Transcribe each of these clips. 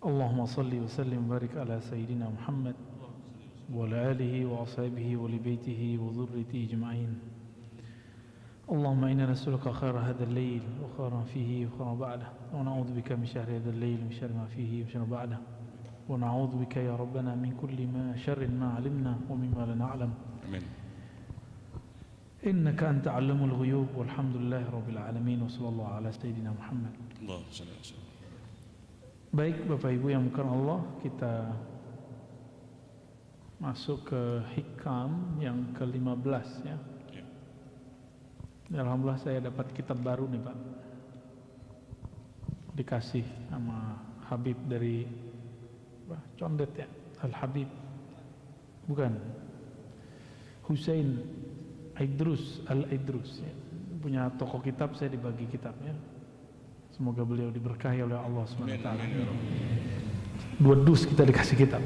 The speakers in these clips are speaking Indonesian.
Allahumma salli wa sallim wa barik ala Sayyidina Muhammad wa ala alihi wa ashabihi wa li baitihi wa dhurriyyatihi ajma'in. Allahumma inna nas'aluka khaira hadzal layl wa khairan fihi wa khairan ba'dahu wa na'udzu bika min syarri hadzal layl wa min syarri ma fihi wa syarri ba'dahu wa na'udzu bika ya rabbana min kulli ma syarrin ma 'alimna wa mimma la na'lam. Amin. Innaka anta 'allamul ghuyub walhamdulillahi rabbil alamin wa sallallahu ala Sayyidina Muhammad. Allahumma shalli ala sayyidina. Baik Bapak Ibu yang bukan Allah, kita masuk ke hikam yang ke-15 ya. Alhamdulillah saya dapat kitab baru nih Pak, dikasih sama Habib dari Condet ya, Al-Habib bukan, Husain Aidrus Al-Aidrus ya. Punya toko kitab, saya dibagi kitabnya. Semoga beliau diberkahi oleh Allah SWT. 2 dus kita dikasih kitab.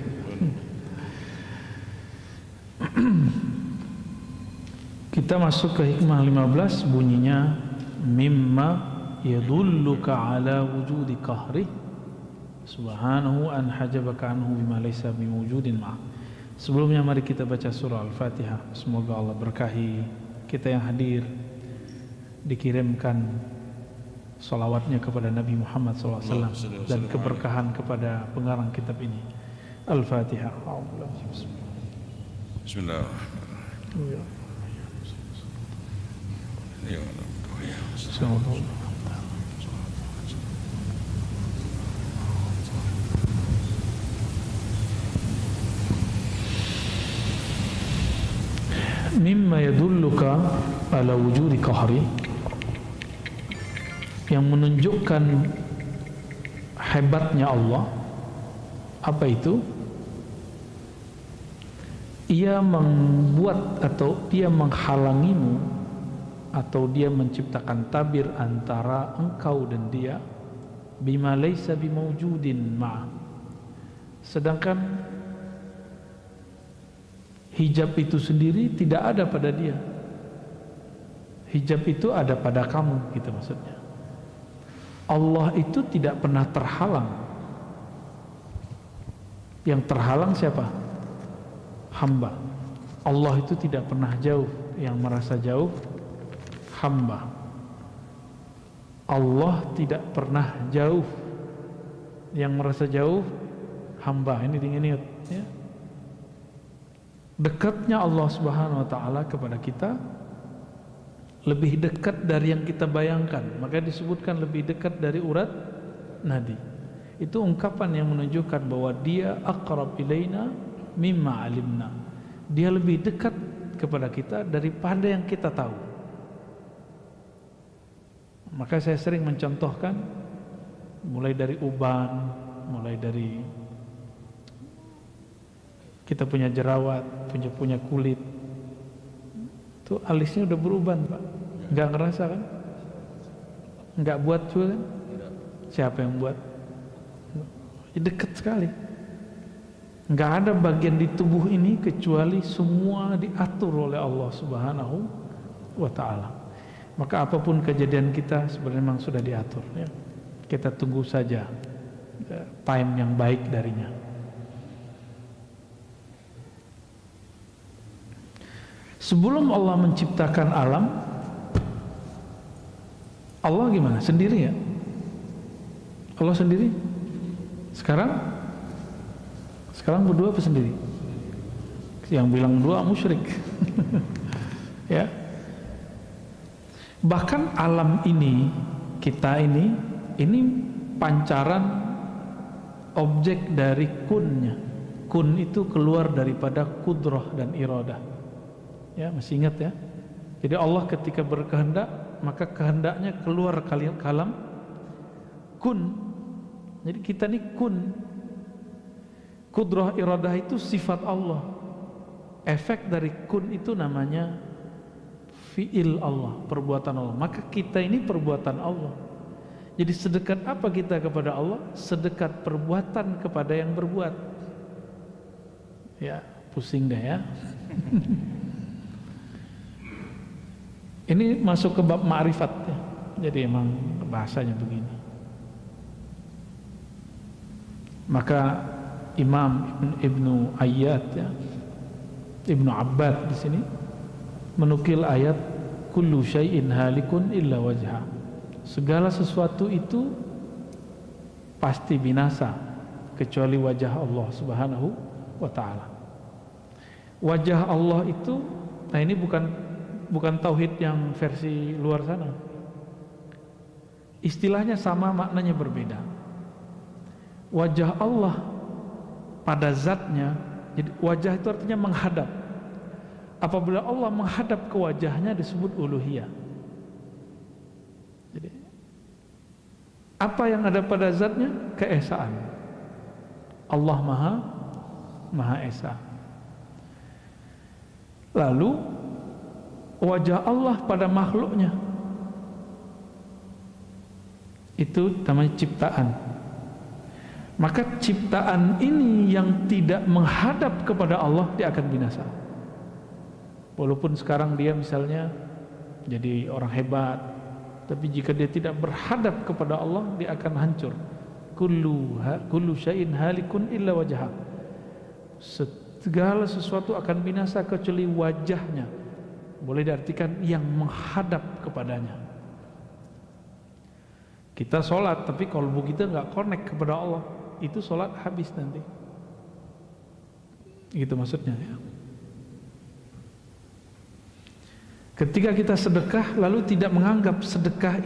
Kita masuk ke hikmah 15, bunyinya mimma yadulluka ala wujudi qahri subhanahu an hajabaka anhu bima laysa bimawjudin ma'. Sebelumnya mari kita baca surah Al-Fatihah. Semoga Allah berkahi kita yang hadir, dikirimkan salawatnya kepada Nabi Muhammad SAW dan keberkahan kepada pengarang kitab ini. Al-Fatihah. Bismillahirrahmanirrahim. Mimma yadulluka ala wujudi qahri, yang menunjukkan hebatnya Allah. Apa itu? Ia membuat atau dia menghalangimu atau dia menciptakan tabir antara engkau dan dia, bima laysa bimawjudin ma', sedangkan hijab itu sendiri tidak ada pada dia. Hijab itu ada pada kamu, gitu maksudnya. Allah itu tidak pernah terhalang. Yang terhalang siapa? Hamba. Allah itu tidak pernah jauh. Yang merasa jauh hamba. Allah tidak pernah jauh. Yang merasa jauh hamba. Ini diingat ya. Dekatnya Allah Subhanahu wa taala kepada kita lebih dekat dari yang kita bayangkan. Maka disebutkan lebih dekat dari urat nadi. Itu ungkapan yang menunjukkan bahwa dia aqrab ilaina mimma alimna. Dia lebih dekat kepada kita daripada yang kita tahu. Maka saya sering mencontohkan, mulai dari uban, mulai dari kita punya jerawat, punya kulit, tuh alisnya udah beruban Pak, nggak ngerasa kan? Nggak buat juga kan? Siapa yang buat? Dekat sekali. Nggak ada bagian di tubuh ini kecuali semua diatur oleh Allah Subhanahu wa taala. Maka apapun kejadian kita sebenarnya memang sudah diatur ya. Kita tunggu saja time yang baik darinya. Sebelum Allah menciptakan alam, Allah gimana? Sendiri ya? Allah sendiri? Sekarang berdua apa sendiri? Yang bilang dua musyrik. Ya. Bahkan alam ini, kita ini pancaran objek dari kunnya. Kun itu keluar daripada kudrah dan iradah. Ya, masih ingat ya? Jadi Allah ketika berkehendak, maka kehendaknya keluar kalam kun. Jadi kita ini kun. Kudrah iradah itu sifat Allah. Efek dari kun itu namanya fi'il Allah, perbuatan Allah. Maka kita ini perbuatan Allah. Jadi sedekat apa kita kepada Allah? Sedekat perbuatan kepada yang berbuat. Ya, pusing deh ya. Ini masuk ke bab ma'rifat ya. Jadi emang bahasanya begini. Maka Imam Ibnu Ayyad ya, Ibnu Abbad di sini menukil ayat kullu syai'in halikun illa wajha. Segala sesuatu itu pasti binasa kecuali wajah Allah Subhanahu wa taala. Wajah Allah itu, nah ini bukan tauhid yang versi luar sana. Istilahnya sama, maknanya berbeda. Wajah Allah pada zatnya, jadi wajah itu artinya menghadap. Apabila Allah menghadap ke wajahnya disebut uluhiyah. Jadi apa yang ada pada zatnya? Keesaan. Allah Maha Esa. Lalu wajah Allah pada makhluknya itu namanya ciptaan. Maka ciptaan ini yang tidak menghadap kepada Allah, dia akan binasa. Walaupun sekarang dia misalnya jadi orang hebat, tapi jika dia tidak berhadap kepada Allah, dia akan hancur. Kullu syai'in halikun illa wajha. Segala sesuatu akan binasa kecuali wajahnya. Boleh diartikan yang menghadap kepadanya. Kita sholat, tapi kalbu kita nggak connect kepada Allah, itu sholat habis nanti. Gitu maksudnya ya. Ketika kita sedekah lalu tidak menganggap sedekah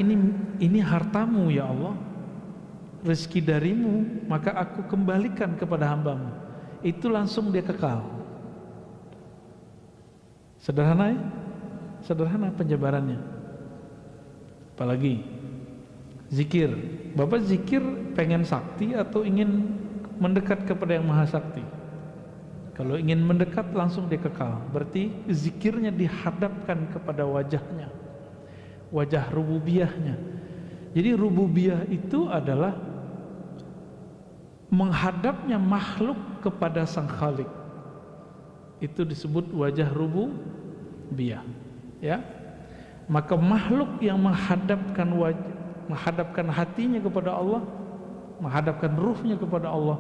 ini hartamu ya Allah, rezeki darimu, maka aku kembalikan kepada hambamu, itu langsung dia kekal. Sederhana ya? Sederhana penjabarannya. Apalagi zikir. Bapak zikir pengen sakti atau ingin mendekat kepada yang maha sakti? Kalau ingin mendekat langsung dia kekal. Berarti zikirnya dihadapkan kepada wajahnya, wajah rububiyahnya. Jadi rububiyah itu adalah menghadapnya makhluk kepada sang khalik. Itu disebut wajah rububiyah ya. Maka makhluk yang menghadapkan hatinya kepada Allah, menghadapkan ruhnya kepada Allah,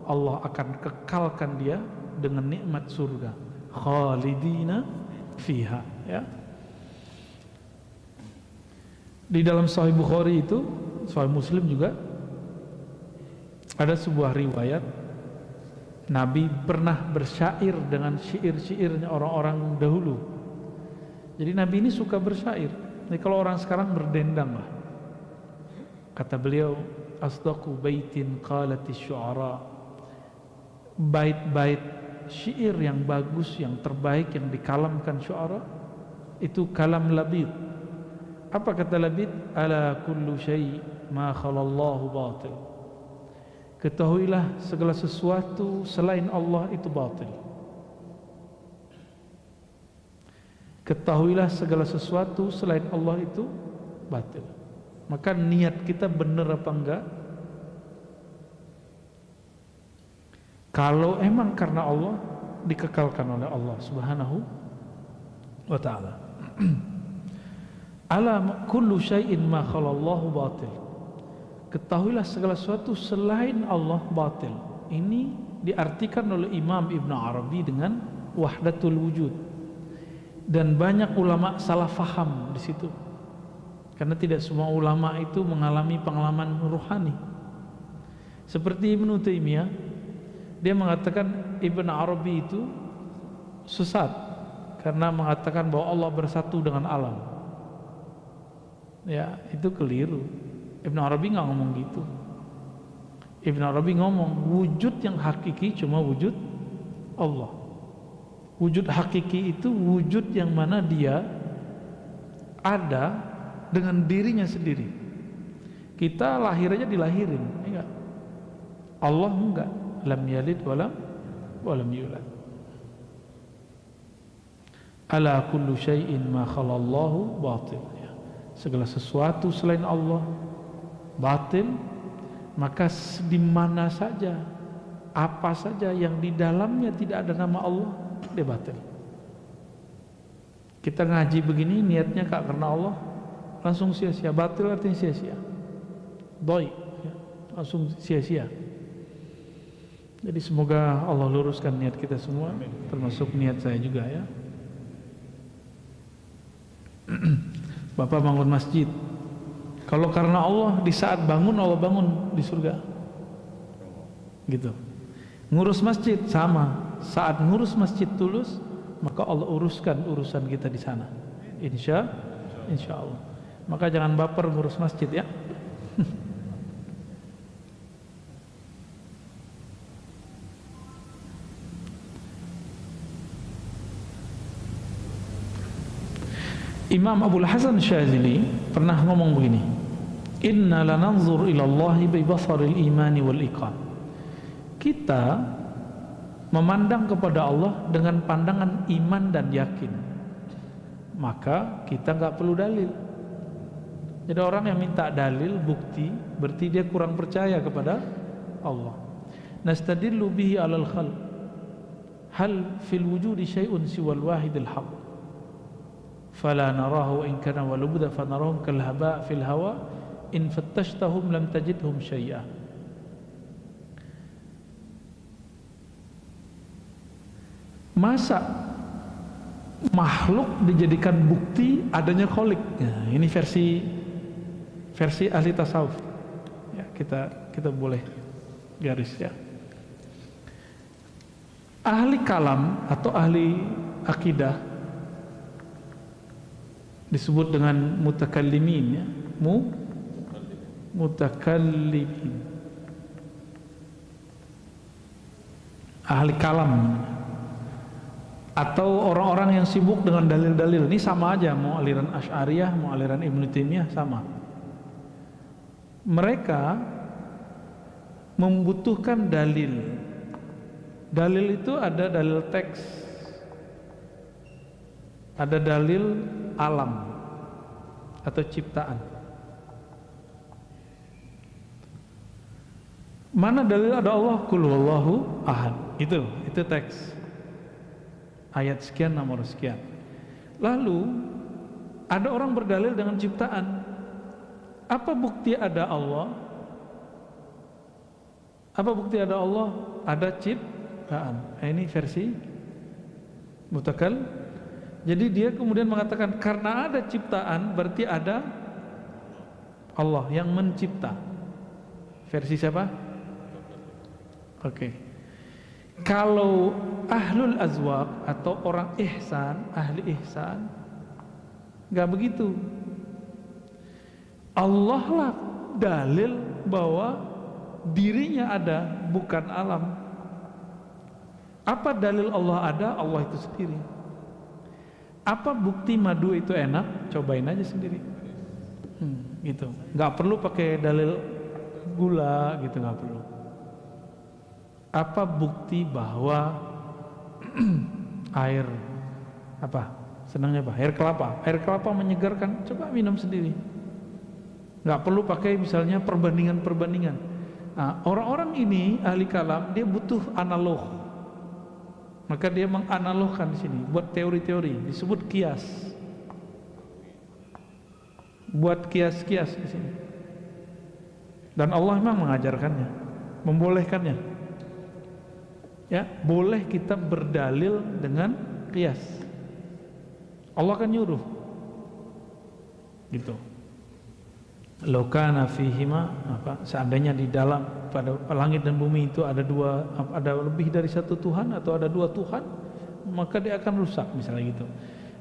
Allah akan kekalkan dia dengan nikmat surga, khalidina fiha ya. Di dalam Sahih Bukhari itu, Sahih Muslim juga ada sebuah riwayat Nabi pernah bersyair dengan syair-syairnya orang-orang dahulu. Jadi Nabi ini suka bersyair. Jadi kalau orang sekarang berdendang lah. Kata beliau, asdaqu baitin qalatis syu'ara. Bait-bait syair yang bagus, yang terbaik, yang dikalamkan syu'ara itu kalam labid. Apa kata labid? Ala kullu syai' ma khalallahu batil. Ketahuilah segala sesuatu selain Allah itu batil. Ketahuilah segala sesuatu selain Allah itu batil. Maka niat kita benar apa enggak? Kalau emang karena Allah, dikekalkan oleh Allah Subhanahu wa ta'ala. Ala kullu syai'in ma khalallahu batil. Ketahuilah segala sesuatu selain Allah batil. Ini diartikan oleh Imam Ibn Arabi dengan wahdatul wujud. Dan banyak ulama salah faham di situ. Karena tidak semua ulama itu mengalami pengalaman ruhani. Seperti Ibnu Taimiyah, dia mengatakan Ibn Arabi itu sesat karena mengatakan bahwa Allah bersatu dengan alam. Ya, itu keliru. Ibn Arabi nggak ngomong gitu. Ibn Arabi ngomong wujud yang hakiki cuma wujud Allah. Wujud hakiki itu wujud yang mana dia ada dengan dirinya sendiri. Kita lahir aja dilahirin, enggak? Allah enggak. Lam yalid walam yulad. Ala kullu syai'in ma khalallahu batil ya. Segala sesuatu selain Allah batil, maka di mana saja, apa saja yang di dalamnya tidak ada nama Allah, dia batil. Kita ngaji begini niatnya kak karena Allah, langsung sia-sia. Batil artinya sia-sia, doi ya, langsung sia-sia. Jadi semoga Allah luruskan niat kita semua, termasuk niat saya juga ya. Bapak bangun masjid, kalau karena Allah, di saat bangun Allah bangun di surga, gitu. Ngurus masjid sama, saat ngurus masjid tulus, maka Allah uruskan urusan kita di sana. Insya Allah. Maka jangan baper ngurus masjid ya. Imam Abul Hasan Syazili pernah ngomong begini, inna lananzur ila Allahi bi basaril imani wal iqan. Kita memandang kepada Allah dengan pandangan iman dan yakin, maka kita nggak perlu dalil. Jadi orang yang minta dalil, bukti, berarti dia kurang percaya kepada Allah. Nastadillu bihi alal khalq, hal fil wujudi syai'un siwal wahidil haqq, fala narahu in kana walubda fanarahum kal haba' fil hawa in fattashtahum lam tajidhum syai'a. Masa makhluk dijadikan bukti adanya kholik? Nah, ini versi ahli tasawuf. Ya, kita boleh garis ya. Ahli kalam atau ahli akidah disebut dengan mutakallimin ya. Mutakallimin. Ahli kalam atau orang-orang yang sibuk dengan dalil-dalil. Ini sama aja, mau aliran Asy'ariyah, mau aliran Ibnu Taimiyah sama. Mereka membutuhkan dalil. Dalil itu ada dalil teks, ada dalil alam atau ciptaan. Mana dalil ada Allah? Qul huwallahu ahad. Itu teks. Ayat sekian nomor sekian. Lalu ada orang berdalil dengan ciptaan. Apa bukti ada Allah? Apa bukti ada Allah? Ada ciptaan. Nah, ini versi mutakal. Jadi dia kemudian mengatakan karena ada ciptaan berarti ada Allah yang mencipta. Versi siapa? Oke. Kalau ahlul azwaq atau orang ihsan, ahli ihsan, nggak begitu. Allah lah dalil bahwa dirinya ada, bukan alam. Apa dalil Allah ada? Allah itu sendiri. Apa bukti madu itu enak? Cobain aja sendiri. Gitu. Nggak perlu pakai dalil gula, gitu nggak perlu. Apa bukti bahwa air apa? Senangnya apa? Air kelapa. Air kelapa menyegarkan. Coba minum sendiri. Nggak perlu pakai misalnya perbandingan. Nah, orang-orang ini ahli kalam dia butuh analog. Maka dia menganalogkan di sini, buat teori-teori, disebut kias. Buat kias-kias di sini. Dan Allah memang mengajarkannya, membolehkannya. Ya, boleh kita berdalil dengan qiyas. Allah kan nyuruh. Gitu. Law kana fihima apa? Seandainya di dalam pada langit dan bumi itu ada lebih dari satu Tuhan atau ada dua Tuhan, maka dia akan rusak misalnya gitu.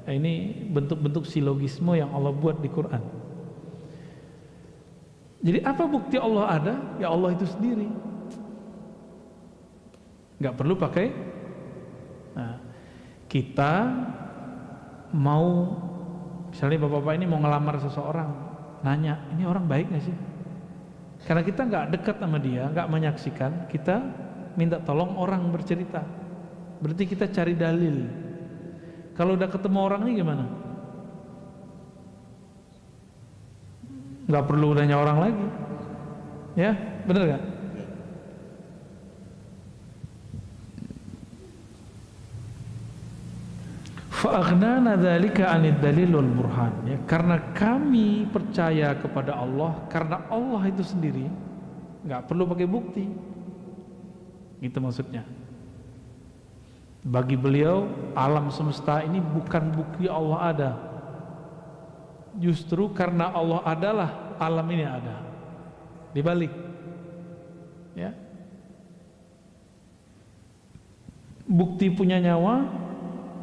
Nah, ini bentuk-bentuk silogisme yang Allah buat di Quran. Jadi apa bukti Allah ada? Ya Allah itu sendiri. Nggak perlu pakai. Nah, kita mau misalnya bapak-bapak ini mau ngelamar seseorang, nanya ini orang baik nggak sih? Karena kita nggak dekat sama dia, nggak menyaksikan, kita minta tolong orang bercerita. Berarti kita cari dalil. Kalau udah ketemu orang ini gimana? Nggak perlu nanya orang lagi, ya bener nggak? Fa'aghnana dzalika 'anid dalil wal burhan, ya, karena kami percaya kepada Allah, karena Allah itu sendiri nggak perlu pakai bukti. Gitu maksudnya. Bagi beliau alam semesta ini bukan bukti Allah ada, justru karena Allah adalah alam ini ada. Dibalik, ya. Bukti punya nyawa,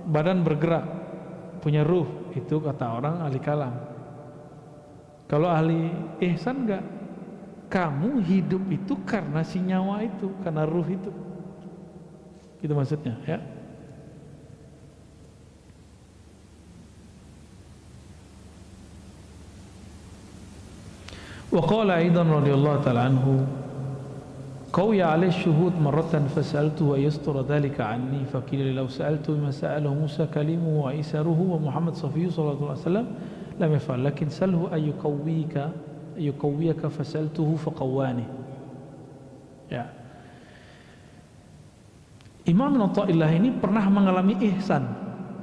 badan bergerak, punya ruh, itu kata orang ahli kalam. Kalau ahli ihsan enggak, kamu hidup itu karena si nyawa itu, karena ruh itu. Itu maksudnya, ya. Wa qala aidan radhiyallahu ta'ala anhu qawiya 'alai syuhud marratan fasaltu wa yastura dhalika 'anni faqila law sa'altu ma sa'alahu Musa kalimuhu wa isaruhu wa Muhammad safiyyu sallallahu alaihi wasallam lam yaf'al lakin salhu ayyukawwiyaka fasaltuhu faqawwani. Ya. Imam Athaillah ini pernah mengalami ihsan.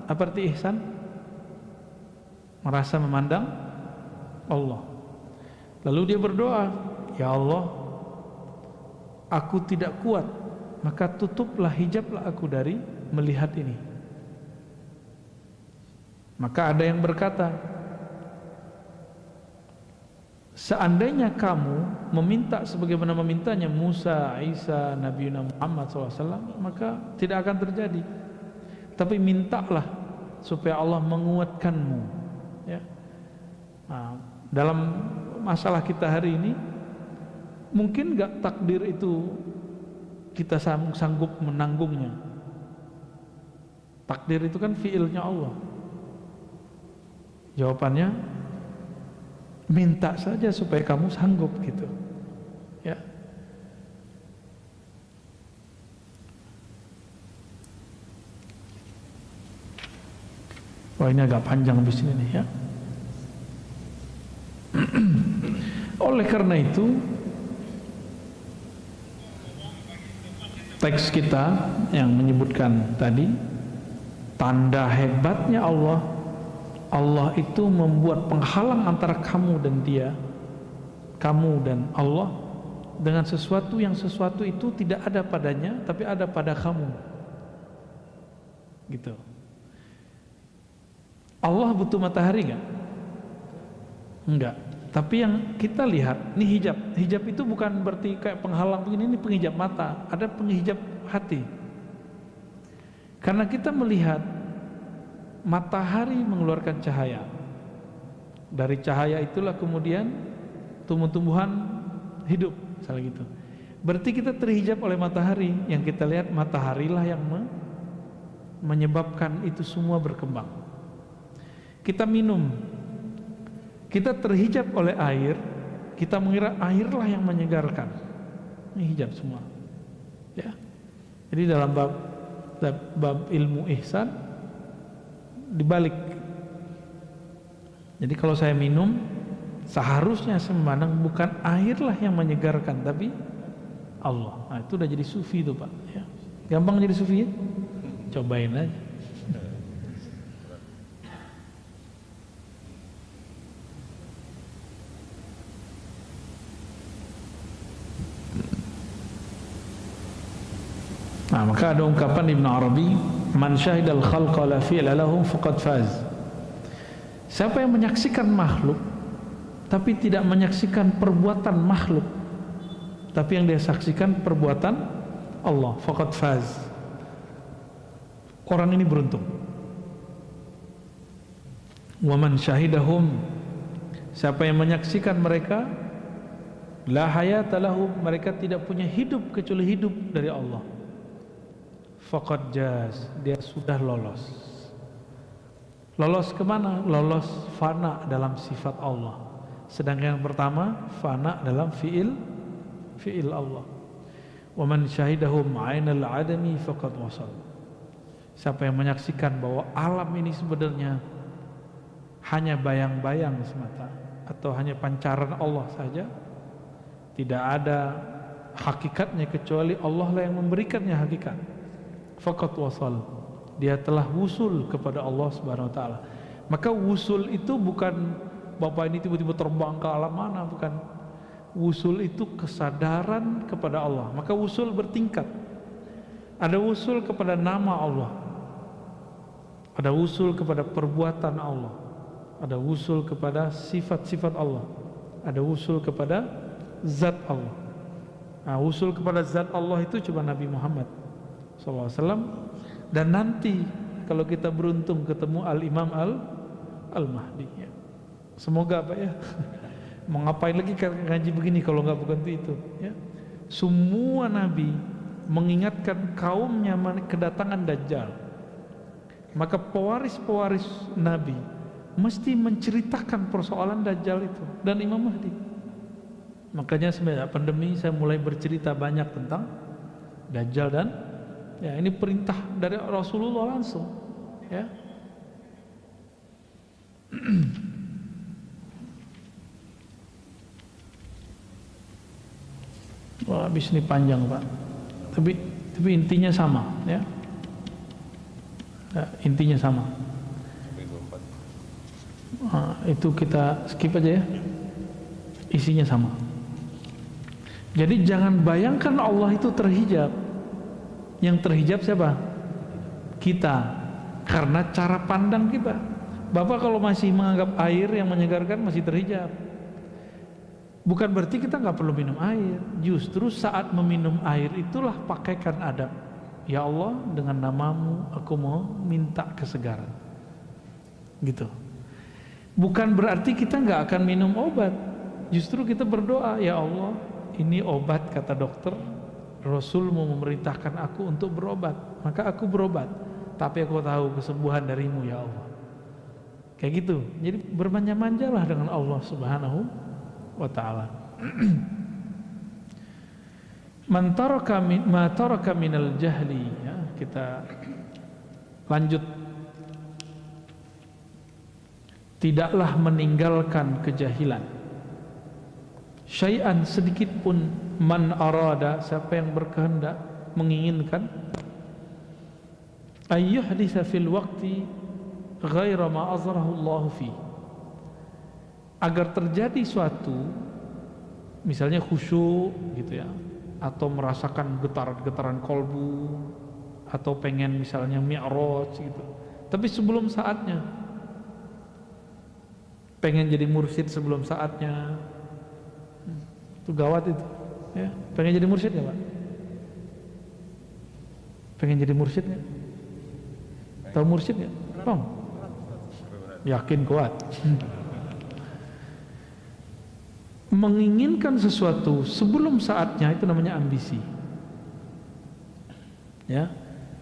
Apa arti ihsan? Merasa memandang Allah. Lalu dia berdoa, ya Allah, aku tidak kuat, maka tutuplah, hijablah aku dari melihat ini. Maka ada yang berkata, seandainya kamu meminta sebagaimana memintanya Musa, Isa, Nabi Muhammad SAW, maka tidak akan terjadi. Tapi mintalah supaya Allah menguatkanmu, ya. Nah, dalam masalah kita hari ini, mungkin gak takdir itu kita sanggup menanggungnya. Takdir itu kan fiilnya Allah. Jawabannya, minta saja supaya kamu sanggup, gitu, ya. Wah, ini agak panjang di sini nih, ya. Oleh karena itu, teks kita yang menyebutkan tadi, tanda hebatnya Allah, Allah itu membuat penghalang antara kamu dan dia, kamu dan Allah, dengan sesuatu yang sesuatu itu tidak ada padanya, tapi ada pada kamu, gitu. Allah butuh matahari enggak? Enggak. Tapi yang kita lihat, ini hijab. Hijab itu bukan berarti kayak penghalang begini, ini penghijab mata. Ada penghijab hati. Karena kita melihat matahari mengeluarkan cahaya. Dari cahaya itulah kemudian tumbuh-tumbuhan hidup, misalnya gitu. Berarti kita terhijab oleh matahari. Yang kita lihat mataharilah yang menyebabkan itu semua berkembang. Kita minum, kita terhijab oleh air, kita mengira airlah yang menyegarkan. Ini hijab semua, ya. Jadi dalam bab ilmu ihsan dibalik. Jadi kalau saya minum, seharusnya saya memandang bukan airlah yang menyegarkan, tapi Allah. Nah, itu udah jadi sufi itu, Pak, ya. Gampang jadi sufi, ya? Cobain aja. Nah, maka ada ungkapan Ibn Arabi, man syahidal khalqa la fi'la lahum faqad faz. Siapa yang menyaksikan makhluk tapi tidak menyaksikan perbuatan makhluk, tapi yang dia saksikan perbuatan Allah, faqad faz. Orang ini beruntung. Wa man syahidahum, siapa yang menyaksikan mereka, la hayata lahum, mereka tidak punya hidup kecuali hidup dari Allah, faqad jaz, dia sudah lolos. Lolos kemana? Lolos fana dalam sifat Allah. Sedangkan yang pertama fana dalam fiil Allah. Wa man syahidahum 'ainal 'adami faqad wasal. Siapa yang menyaksikan bahwa alam ini sebenarnya hanya bayang-bayang semata, atau hanya pancaran Allah saja, tidak ada hakikatnya kecuali Allah lah yang memberikannya hakikat, faqad wasal, dia telah wusul kepada Allah Subhanahu wa taala. Maka wusul itu bukan Bapak ini tiba-tiba terbang ke alam mana, bukan. Wusul itu kesadaran kepada Allah. Maka wusul bertingkat. ada usul kepada nama Allah, ada usul kepada perbuatan Allah, ada usul kepada sifat-sifat Allah, ada usul kepada zat Allah. Nah, usul kepada zat Allah itu cuma Nabi Muhammad SAW. Dan nanti kalau kita beruntung ketemu Al-Imam Al-Mahdi ya. Semoga Pak ya. Mau ngapain lagi ngaji begini kalau nggak bukan itu ya. Semua Nabi mengingatkan kaumnya kedatangan Dajjal. Maka pewaris-pewaris Nabi mesti menceritakan persoalan Dajjal itu dan Imam Mahdi. Makanya sebenarnya pandemi saya mulai bercerita banyak tentang Dajjal dan ya, ini perintah dari Rasulullah langsung ya. Wah, habis ini panjang Pak, tapi intinya sama ya. Ya, intinya sama. Nah, itu kita skip aja ya. Isinya sama. Jadi jangan bayangkan Allah itu terhijab. Yang terhijab siapa? Kita. Karena cara pandang kita. Bapak kalau masih menganggap air yang menyegarkan masih terhijab. Bukan berarti kita nggak perlu minum air. Justru saat meminum air itulah pakaikan adab. Ya Allah, dengan namamu aku mau minta kesegaran. Gitu. Bukan berarti kita nggak akan minum obat. Justru kita berdoa, ya Allah, ini obat kata dokter. Rasul mau memerintahkan aku untuk berobat, maka aku berobat. Tapi aku tahu kesembuhan darimu ya Allah. Kayak gitu. Jadi bermanja-manjalah dengan Allah Subhanahu wa ta'ala. Man taraka minal jahli ya, kita lanjut. Tidaklah meninggalkan kejahilan syai'an sedikit pun, man arada, siapa yang berkehendak menginginkan, ayyuhditsa fil waqti ghaira ma azrahu Allah fi, agar terjadi suatu misalnya khusyuk gitu ya, atau merasakan getaran-getaran kolbu, atau pengen misalnya mi'raj gitu, tapi sebelum saatnya, pengen jadi mursyid sebelum saatnya, itu gawat itu ya. Pengen jadi mursyid nggak Pak? Pengen jadi mursyid nggak? Tahu mursyid nggak? Bang? Yakin kuat. Menginginkan sesuatu sebelum saatnya itu namanya ambisi ya.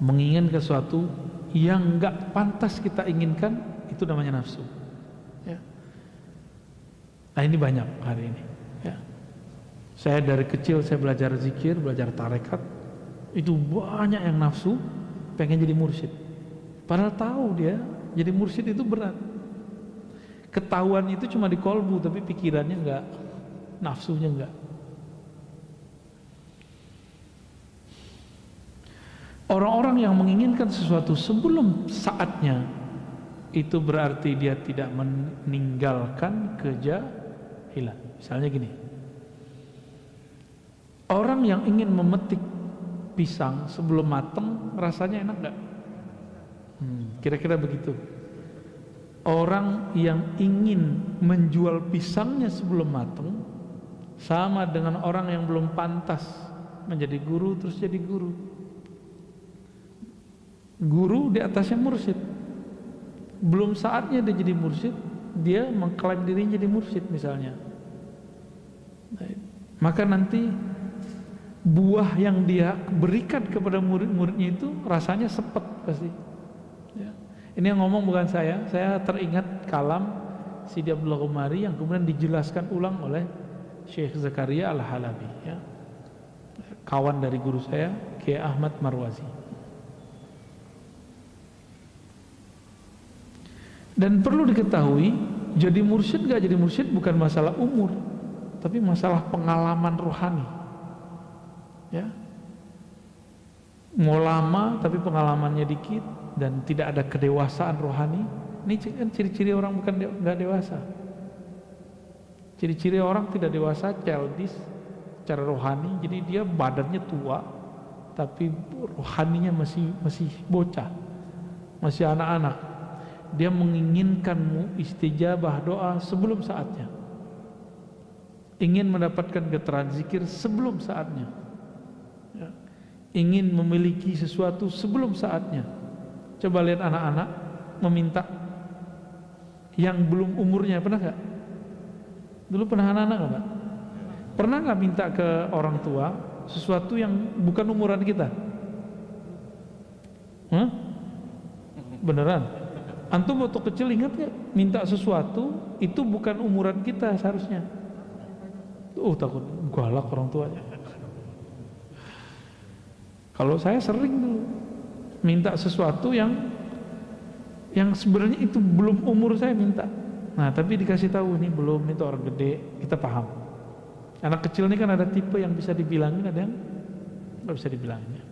Menginginkan sesuatu yang nggak pantas kita inginkan itu namanya nafsu ya. Nah ini banyak hari ini ya. Saya dari kecil saya belajar zikir, belajar tarekat, itu banyak yang nafsu pengen jadi mursyid, padahal tahu dia jadi mursyid itu berat. Ketahuan itu cuma di kolbu, tapi pikirannya enggak, nafsunya enggak. Orang-orang yang menginginkan sesuatu sebelum saatnya, itu berarti dia tidak meninggalkan kejahilan. Misalnya gini, orang yang ingin memetik pisang sebelum matang rasanya enak enggak? Kira-kira begitu. Orang yang ingin menjual pisangnya sebelum matang sama dengan orang yang belum pantas menjadi guru terus jadi guru. Guru di atasnya mursyid, belum saatnya dia jadi mursyid, dia mengklaim dirinya jadi mursyid misalnya. Maka nanti buah yang dia berikan kepada murid-muridnya itu rasanya sepet pasti ya. Ini yang ngomong bukan saya teringat kalam Sidi Abdullah Qumari yang kemudian dijelaskan ulang oleh Syekh Zakaria Al-Halabi ya, kawan dari guru saya Kiai Ahmad Marwazi. Dan perlu diketahui, jadi mursyid gak jadi mursyid bukan masalah umur, tapi masalah pengalaman rohani ya. Mau lama tapi pengalamannya dikit dan tidak ada kedewasaan rohani, ini kan ciri-ciri orang bukan nggak dewasa. Ciri-ciri orang tidak dewasa, childish secara rohani, jadi dia badannya tua, tapi rohaninya masih bocah, masih anak-anak. Dia menginginkanmu istijabah doa sebelum saatnya, ingin mendapatkan getaran zikir sebelum saatnya, ya. Ingin memiliki sesuatu sebelum saatnya. Coba lihat anak-anak meminta yang belum umurnya, pernah nggak? Dulu pernah anak-anak nggak, Pak? Pernah nggak minta ke orang tua sesuatu yang bukan umuran kita? Beneran? Antum waktu kecil ingat nggak? Minta sesuatu itu bukan umuran kita seharusnya. Takut galak orang tuanya. Kalau saya sering dulu minta sesuatu yang sebenarnya itu belum umur saya minta. Nah, tapi dikasih tahu ini belum, itu orang gede, kita paham. Anak kecil ini kan ada tipe yang bisa dibilangin, ada yang nggak bisa dibilangin.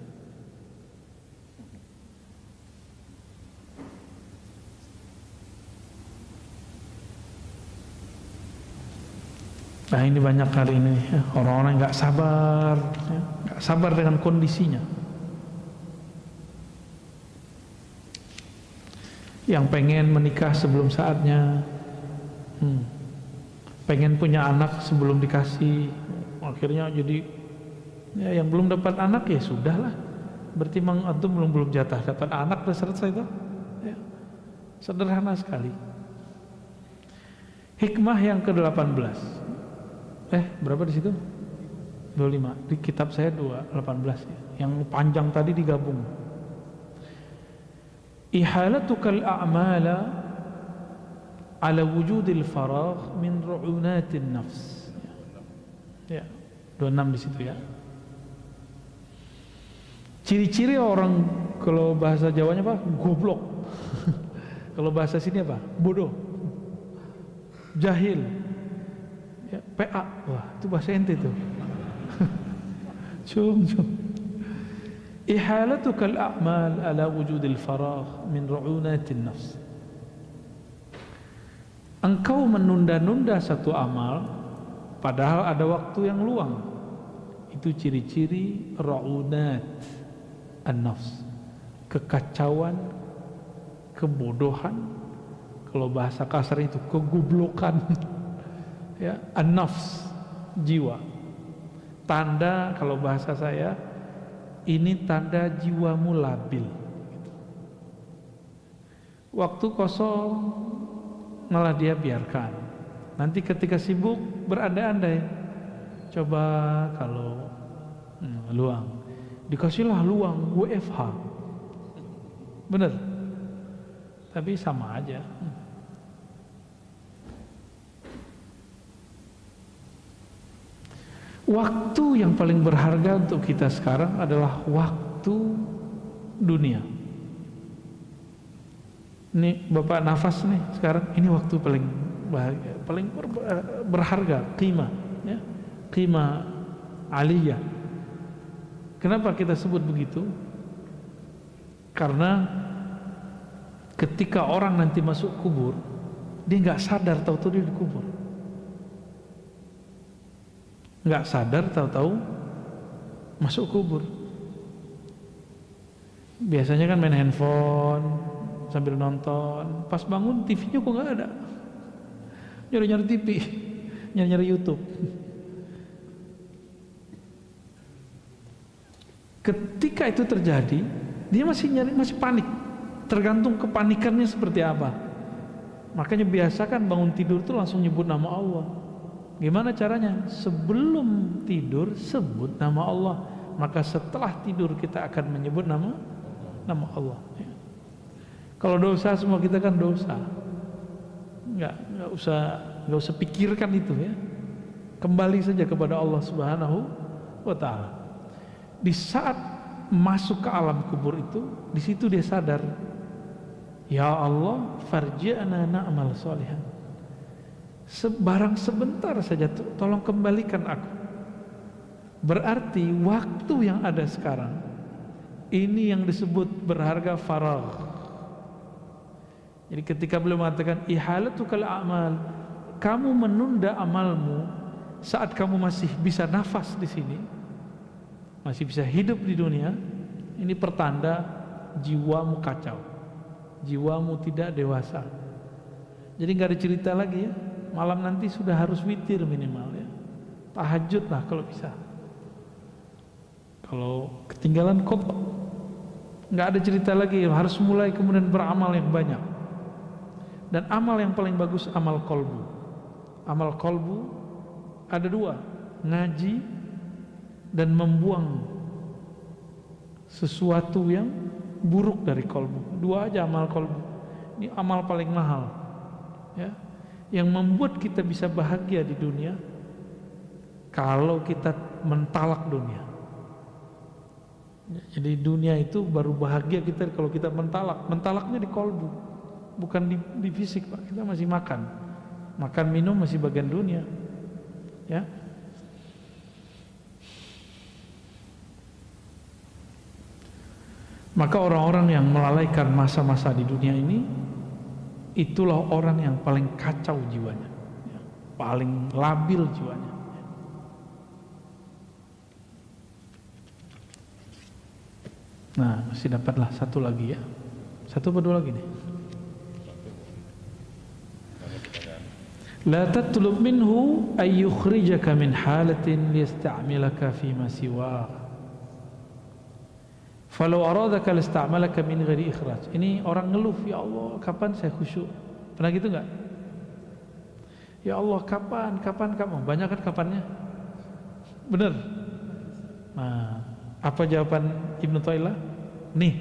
Nah, ini banyak kali ini ya, orang-orang nggak sabar, ya, nggak sabar dengan kondisinya. Yang pengen menikah sebelum saatnya, pengen punya anak sebelum dikasih, akhirnya jadi ya, yang belum dapat anak ya sudahlah, berarti memang antum belum jatah dapat anak, udah selesai itu ya. Sederhana sekali. Hikmah yang ke-18, berapa di situ? 25. Di kitab saya 18 ya. Yang panjang tadi digabung. Ihalatukal a'mala ala wujudil faragh min ru'unatin nafs. Ya, 26 di situ ya. Ciri-ciri orang, kalau bahasa Jawanya apa? Goblok. Kalau bahasa sini apa? Bodoh. Jahil. Ya, PA. Wah, itu bahasa ente tuh. Cum. Ihalatukal a'mal ala wujudil faragh min ru'unatin nafs. Engkau menunda-nunda satu amal padahal ada waktu yang luang. Itu ciri-ciri ru'unat an-nafs, kekacauan, kebodohan. Kalau bahasa kasar itu kegoblokan. Ya, an-nafs, jiwa. Tanda, kalau bahasa saya, ini tanda jiwamu labil. Waktu kosong malah dia biarkan. Nanti ketika sibuk berandai-andai. Coba kalau luang, dikasihlah luang WFH. Bener? Tapi sama aja. Waktu yang paling berharga untuk kita sekarang adalah waktu dunia. Ini Bapak nafas nih sekarang, ini waktu paling bahagia, paling berharga, qimah, ya, qimah aliyah. Kenapa kita sebut begitu? Karena ketika orang nanti masuk kubur, dia nggak sadar tahu-tahu dia dikubur. Nggak sadar tahu-tahu masuk kubur. Biasanya kan main handphone sambil nonton, pas bangun TV-nya kok nggak ada, nyari-nyari TV, nyari-nyari YouTube. Ketika itu terjadi, dia masih panik, tergantung kepanikannya seperti apa. Makanya biasakan bangun tidur tuh langsung nyebut nama Allah. Gimana caranya? Sebelum tidur sebut nama Allah, maka setelah tidur kita akan menyebut nama Allah. Ya. Kalau dosa, semua kita kan dosa, nggak usah pikirkan itu ya. Kembali saja kepada Allah Subhanahu wa Ta'ala. Di saat masuk ke alam kubur itu, di situ dia sadar, ya Allah, farji'na na'mal sholihan. Barang sebentar saja, tolong kembalikan aku. Berarti waktu yang ada sekarang ini yang disebut berharga faragh. Jadi ketika beliau mengatakan ihalatukal a'mal, kamu menunda amalmu saat kamu masih bisa nafas di sini, masih bisa hidup di dunia, ini pertanda jiwamu kacau, jiwamu tidak dewasa. Jadi nggak ada cerita lagi ya, malam nanti sudah harus witir minimal ya, tahajud lah kalau bisa. Kalau ketinggalan kotor, nggak ada cerita lagi, harus mulai kemudian beramal yang banyak. Dan amal yang paling bagus amal kolbu. Amal kolbu ada dua, ngaji dan membuang sesuatu yang buruk dari kolbu. Dua aja amal kolbu. Ini amal paling mahal, ya, yang membuat kita bisa bahagia di dunia. Kalau kita mentalak dunia, jadi dunia itu baru bahagia kita kalau kita mentalak. Mentalaknya di kolbu, bukan di fisik, Pak. Kita masih makan minum masih bagian dunia, ya. Maka orang-orang yang melalaikan masa-masa di dunia ini, itulah orang yang paling kacau jiwanya, ya, paling labil jiwanya. Nah, masih dapatlah satu lagi ya. Satu atau dua lagi nih. La tatlub minhu ay yukhrijaka min halatin liyasta'milaka fi ma siwa. Falau aradaka lasta'malaka min ghairi ikhraj. Ini orang ngeluh, ya Allah, kapan saya khusyuk? Pernah gitu enggak? Ya Allah, kapan kamu? Banyak kan kapannya? Benar. Nah, apa jawaban Ibnu Thailah? Nih,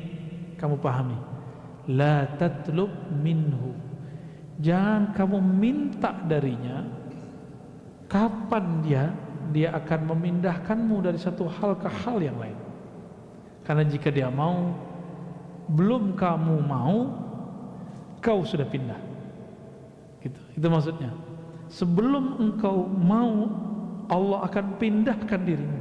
kamu pahami. La tatlub minhu. Jangan kamu minta darinya kapan dia akan memindahkanmu dari satu hal ke hal yang lain. Karena jika dia mau, belum kamu mau, kau sudah pindah. Gitu. Itu maksudnya. Sebelum engkau mau, Allah akan pindahkan dirimu.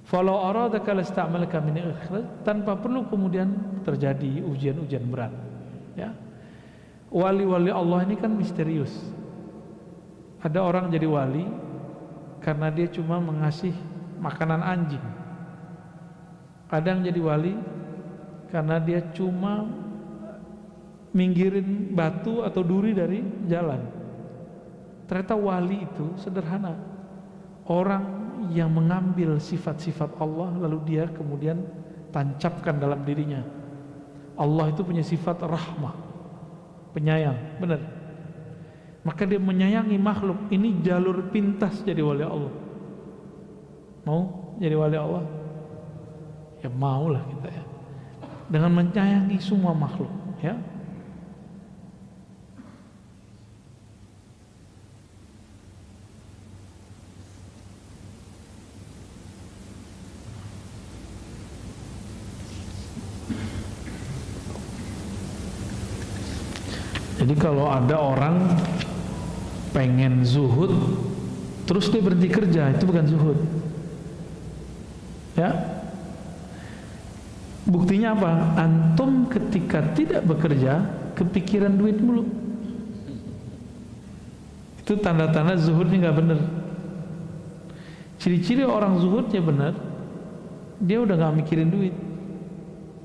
Falau aradaka lasta'malaka min ikhraj, tanpa perlu kemudian terjadi ujian-ujian berat. Ya. Wali-wali Allah ini kan misterius. Ada orang jadi wali karena dia cuma mengasih makanan anjing. Ada yang jadi wali karena dia cuma minggirin batu atau duri dari jalan. Ternyata wali itu sederhana. Orang yang mengambil sifat-sifat Allah lalu dia kemudian tancapkan dalam dirinya. Allah itu punya sifat rahmah, penyayang, benar. Maka dia menyayangi makhluk. Ini jalur pintas jadi wali Allah. Mau jadi wali Allah? Ya maulah kita ya. Dengan menyayangi semua makhluk, ya. Jadi kalau ada orang pengen zuhud terus dia berhenti kerja, itu bukan zuhud, ya. Buktinya apa? Antum ketika tidak bekerja kepikiran duit mulu, itu tanda-tanda zuhudnya nggak benar. Ciri-ciri orang zuhudnya benar, dia udah nggak mikirin duit.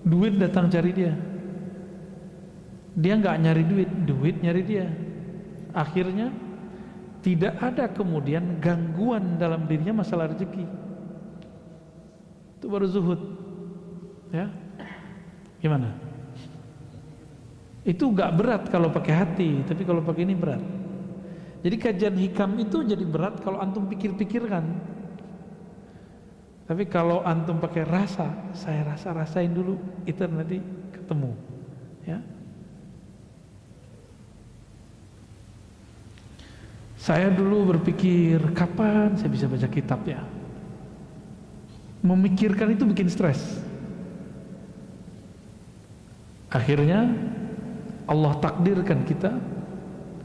Duit datang cari dia. Dia nggak nyari duit, duit nyari dia. Akhirnya tidak ada kemudian gangguan dalam dirinya masalah rezeki. Itu baru zuhud, ya. Gimana? Itu nggak berat kalau pakai hati, tapi kalau pakai ini berat. Jadi kajian hikam itu jadi berat kalau antum pikir-pikirkan. Tapi kalau antum pakai rasa, saya rasain dulu, itu nanti ketemu, ya. Saya dulu berpikir, kapan saya bisa baca kitab ya? Memikirkan itu bikin stres. Akhirnya Allah takdirkan kita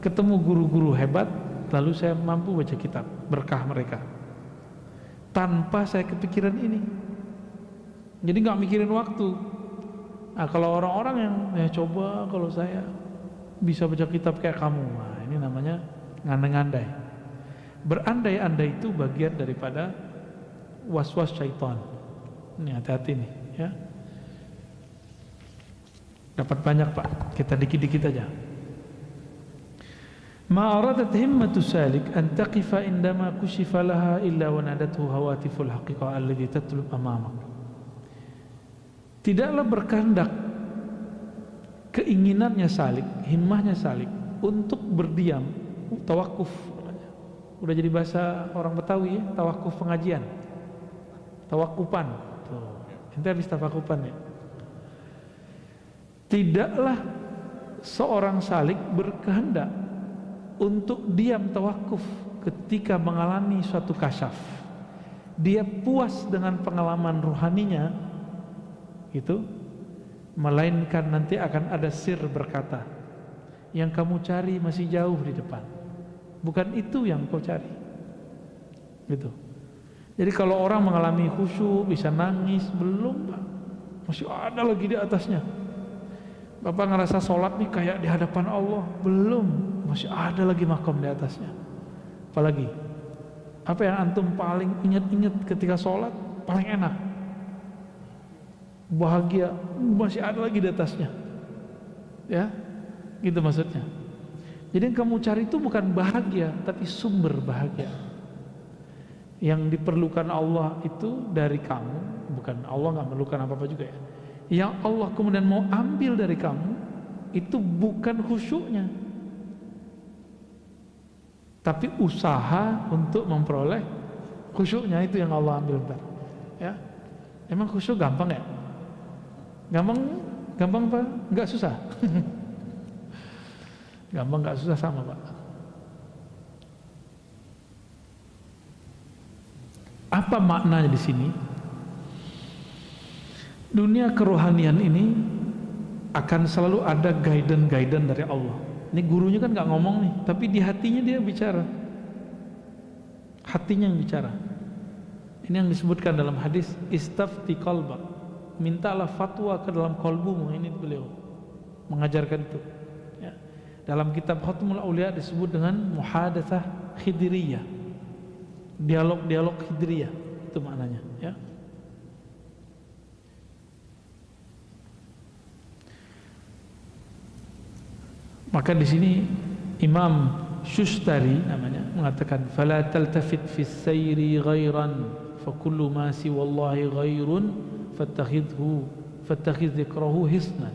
ketemu guru-guru hebat, lalu saya mampu baca kitab, berkah mereka. Tanpa saya kepikiran ini. Jadi nggak mikirin waktu. Nah, kalau orang-orang yang coba kalau saya bisa baca kitab kayak kamu, nah ini namanya ngandai-ngandai. Berandai-andai itu bagian daripada was-was syaitan. Ini hati-hati nih ya. Dapat banyak Pak, kita dikit-dikit aja. Ma aradat himmatu salik an taqifa indama kushifa laha illa wa nadathu hawatiful haqiqah allati tatlub amamak. Tidaklah berkehendak keinginannya salik, himmahnya salik untuk berdiam, tawakuf. Udah jadi bahasa orang Betawi ya, tawakuf pengajian. Tawakupan. Tuh. Ente habis tawakupan ya. Tidaklah seorang salik berkehendak untuk diam tawakuf ketika mengalami suatu kasyaf. Dia puas dengan pengalaman rohaninya itu, melainkan nanti akan ada sir berkata, yang kamu cari masih jauh di depan, bukan itu yang kau cari gitu. Jadi kalau orang mengalami khusyuk bisa nangis, belum Pak, masih ada lagi di atasnya. Bapak ngerasa sholat nih kayak di hadapan Allah, belum, masih ada lagi makom di atasnya. Apalagi apa yang antum paling ingat-ingat ketika sholat, paling enak, bahagia, masih ada lagi di atasnya ya, gitu maksudnya. Jadi yang kamu cari itu bukan bahagia, tapi sumber bahagia. Yang diperlukan Allah itu dari kamu, bukan Allah nggak memerlukan apa-apa juga ya. Yang Allah kemudian mau ambil dari kamu itu bukan khusyuknya, tapi usaha untuk memperoleh khusyuknya, itu yang Allah ambil bentar ya. Emang khusyuk gampang ya? Gampang Pak? Nggak susah? Gampang nggak susah sama Pak. Apa maknanya di sini? Dunia kerohanian ini akan selalu ada guidance dari Allah. Ini gurunya kan nggak ngomong nih, tapi di hatinya dia bicara. Hatinya yang bicara. Ini yang disebutkan dalam hadis istafti qalbak. Mintalah fatwa ke dalam kalbumu. Ini beliau mengajarkan itu. Ya. Dalam kitab Khatmul Aulia disebut dengan muhadatsah khidriyah. Dialog khidriyah itu maknanya ya. Maka di sini Imam Shustari namanya mengatakan fala taltafit fis sayri ghairan fa kullu ma siwallahi ghairun fattakhidh dzikrahu hisnan.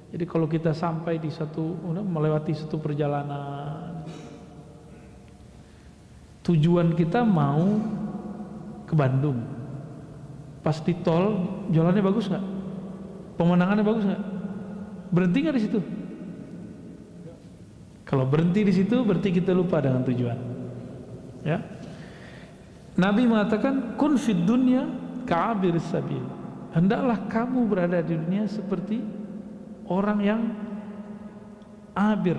Jadi kalau kita sampai di melewati satu perjalanan, tujuan kita mau ke Bandung, pas di tol jalannya bagus nggak, pemandangannya bagus nggak, berhenti nggak di situ? Kalau berhenti di situ berarti kita lupa dengan tujuan ya. Nabi mengatakan kun fid dunya ka'abiris sabil, hendaklah kamu berada di dunia seperti orang yang abir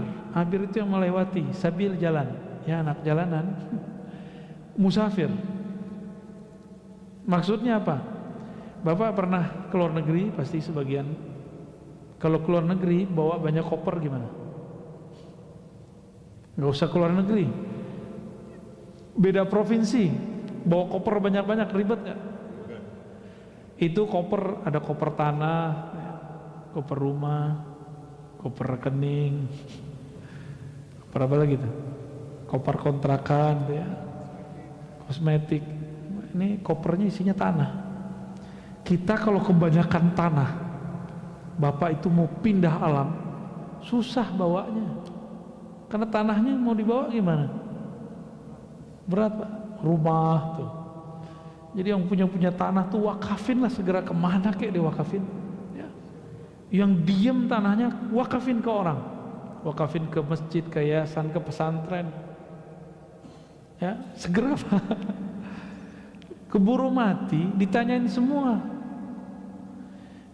itu yang melewati, sabil jalan ya, anak jalanan, musafir. Maksudnya apa? Bapak pernah ke luar negeri pasti sebagian. Kalau ke luar negeri bawa banyak koper gimana? Nggak usah ke luar negeri, beda provinsi bawa koper banyak-banyak, ribet nggak? Itu koper, ada koper tanah, koper rumah, koper rekening, koper apa lagi tuh? Koper kontrakan ya, kosmetik. Ini kopernya isinya tanah. Kita kalau kebanyakan tanah, Bapak itu mau pindah alam susah bawanya, karena tanahnya mau dibawa gimana? Berat Pak. Rumah tuh. Jadi yang punya tanah tuh wakafin lah, segera kemana kayak diwakafin ya. Yang diem tanahnya wakafin ke orang, wakafin ke masjid, ke yayasan, ke pesantren ya, segera Pak. Keburu mati ditanyain semua.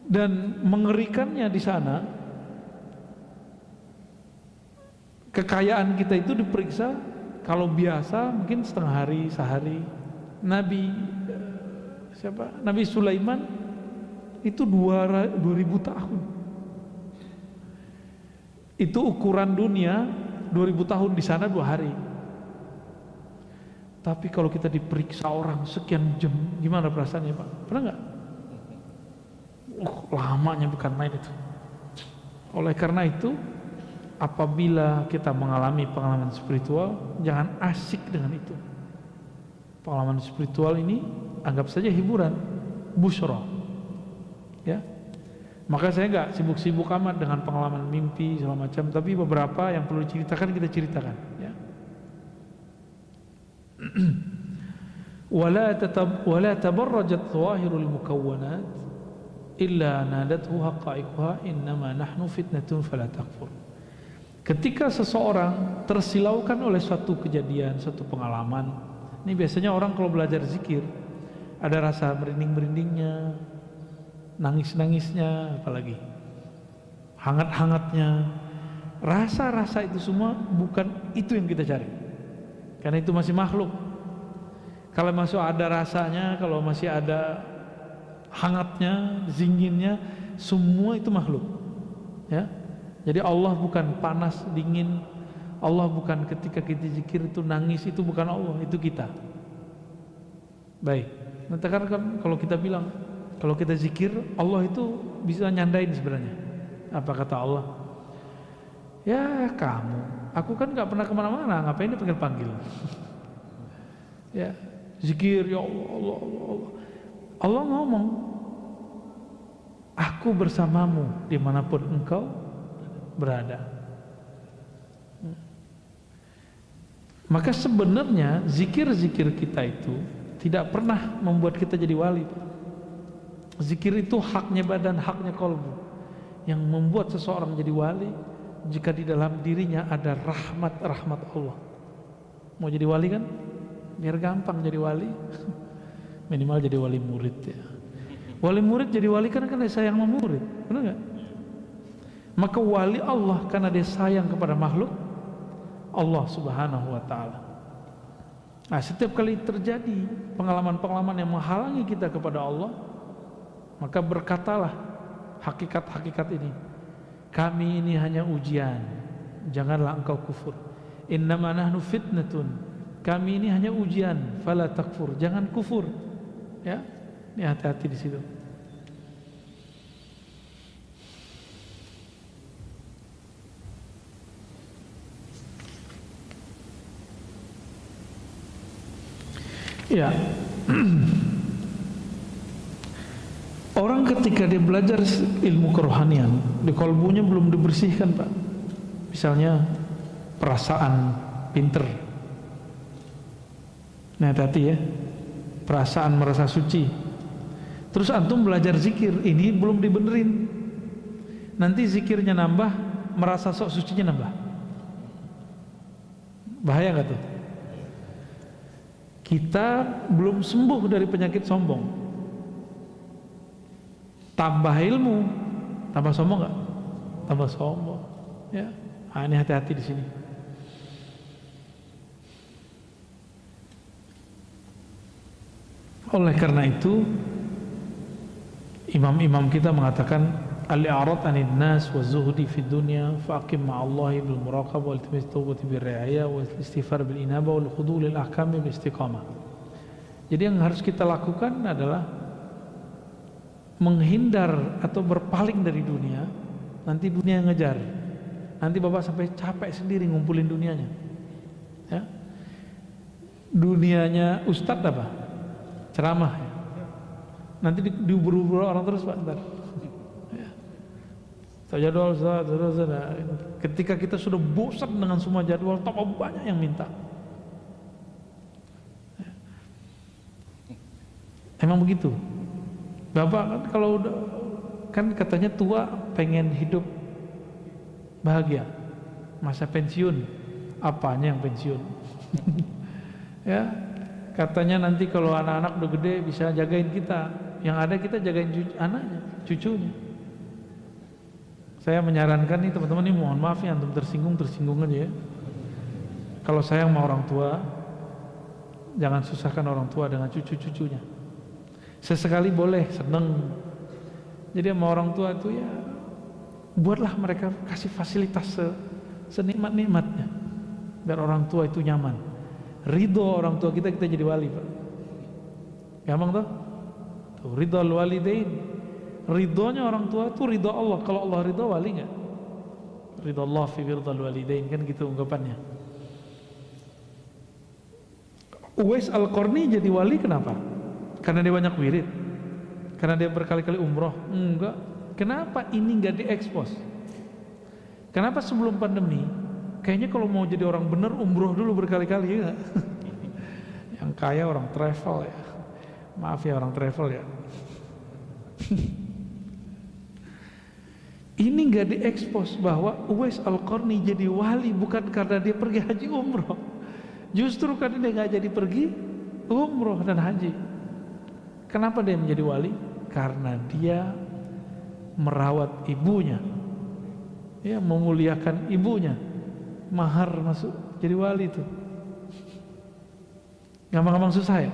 Dan mengerikannya di sana, kekayaan kita itu diperiksa. Kalau biasa mungkin setengah hari, sehari. Nabi Sulaiman itu 2000 tahun. Itu ukuran dunia 2000 tahun, di sana 2 hari. Tapi kalau kita diperiksa orang sekian jam, gimana perasaannya Pak? Pernah nggak? Lamanya bukan main itu. Oleh karena itu, apabila kita mengalami pengalaman spiritual, jangan asik dengan itu. Pengalaman spiritual ini anggap saja hiburan, busyra. Ya. Maka saya nggak sibuk-sibuk amat dengan pengalaman mimpi segala macam, tapi beberapa yang perlu diceritakan kita ceritakan. Ya. Wala tabarrajat zawahirul mukawwanat illa nadathu haqa'iquha innama nahnu fitnatun fala takfur. Ketika seseorang tersilaukan oleh suatu kejadian, suatu pengalaman, ini biasanya orang kalau belajar zikir ada rasa merinding-merindingnya, nangis-nangisnya, apalagi hangat-hangatnya. Rasa-rasa itu semua bukan itu yang kita cari, karena itu masih makhluk. Kalau masih ada rasanya, kalau masih ada hangatnya, zinginnya, semua itu makhluk. Ya. Jadi Allah bukan panas, dingin. Allah bukan ketika kita zikir itu nangis, itu bukan Allah, itu kita. Baik. Nanti kan kalau kita bilang, kalau kita zikir, Allah itu bisa nyandain sebenarnya. Apa kata Allah? Ya kamu, aku kan gak pernah kemana-mana, ngapain dipanggil-panggil? Ya, zikir, ya Allah, Allah, Allah, Allah. Allah ngomong, aku bersamamu dimanapun engkau berada. Maka sebenarnya zikir-zikir kita itu tidak pernah membuat kita jadi wali. Zikir itu haknya badan, haknya kolbu. Yang membuat seseorang jadi wali jika di dalam dirinya ada rahmat Allah. Mau jadi wali kan? Biar gampang jadi wali. Minimal jadi wali murid ya. Wali murid jadi wali karena dia sayang sama murid, benar nggak? Maka wali Allah karena dia sayang kepada makhluk Allah Subhanahu wa Ta'ala. Nah, setiap kali terjadi pengalaman-pengalaman yang menghalangi kita kepada Allah, maka berkatalah hakikat-hakikat ini, kami ini hanya ujian, janganlah engkau kufur. Innama nahnu fitnatun, kami ini hanya ujian, fala takfur, jangan kufur. Ya, ini hati-hati di situ. Ya, orang ketika dia belajar ilmu kerohanian, di kolbunya belum dibersihkan Pak. Misalnya perasaan pinter. Nah, hati-hati ya, perasaan merasa suci. Terus antum belajar zikir, ini belum dibenerin. Nanti zikirnya nambah, merasa sok sucinya nambah. Bahaya nggak tuh? Kita belum sembuh dari penyakit sombong. Tambah ilmu, tambah sombong nggak? Tambah sombong. Ya, nah, ini hati-hati di sini. Oleh karena itu, imam-imam kita mengatakan al-i'rad 'anil nas wa zuhdi fid dunya faqim ma'allahi bil muraqabah wal iltimas tawbati bir ri'ayah wal istighfar bil inabah wal khudu' lil ahkam bil istiqamah. Jadi yang harus kita lakukan adalah menghindar atau berpaling dari dunia. Nanti dunia yang ngejar. Nanti Bapak sampai capek sendiri ngumpulin dunianya. Ya. Dunianya ustadz apa? Ceramah ya. Nanti diubur-ubur orang terus Pak, ntar. Jadwal terus. Ketika kita sudah bosan dengan semua jadwal, tambah banyak yang minta. Emang begitu. Bapak kan kalau udah, kan katanya tua pengen hidup bahagia, masa pensiun, apanya yang pensiun? Ya, katanya nanti kalau anak-anak udah gede bisa jagain kita. Yang ada kita jagain anaknya, cucunya. Saya menyarankan nih teman-teman, ini mohon maaf ya, antum tersinggung aja ya. Kalau sayang sama orang tua, jangan susahkan orang tua dengan cucu-cucunya. Sesekali boleh, seneng. Jadi sama orang tua itu ya, buatlah mereka kasih fasilitas senikmat-nikmatnya, biar orang tua itu nyaman. ridho orang tua kita jadi wali, Pak. Gampang tuh? Tuh, ridho walidain. Ridhonya orang tua itu ridho Allah. Kalau Allah ridho, wali nggak? Ridho Allah fi ridhal walidain, kan gitu ungkapannya. Uwais Al-Qarni jadi wali kenapa? Karena dia banyak wirid? Karena dia berkali-kali umroh? Enggak. Kenapa ini nggak diekspos? Kenapa sebelum pandemi? Kayaknya kalau mau jadi orang bener umroh dulu berkali-kali, ya. Yang kaya orang travel ya. Maaf ya orang travel ya. Ini nggak diekspos bahwa Uwais Al-Qarni jadi wali bukan karena dia pergi haji umroh. Justru karena dia nggak jadi pergi umroh dan haji. Kenapa dia menjadi wali? Karena dia merawat ibunya, ya, memuliakan ibunya. Mahar masuk jadi wali itu. Gampang-gampang susah ya?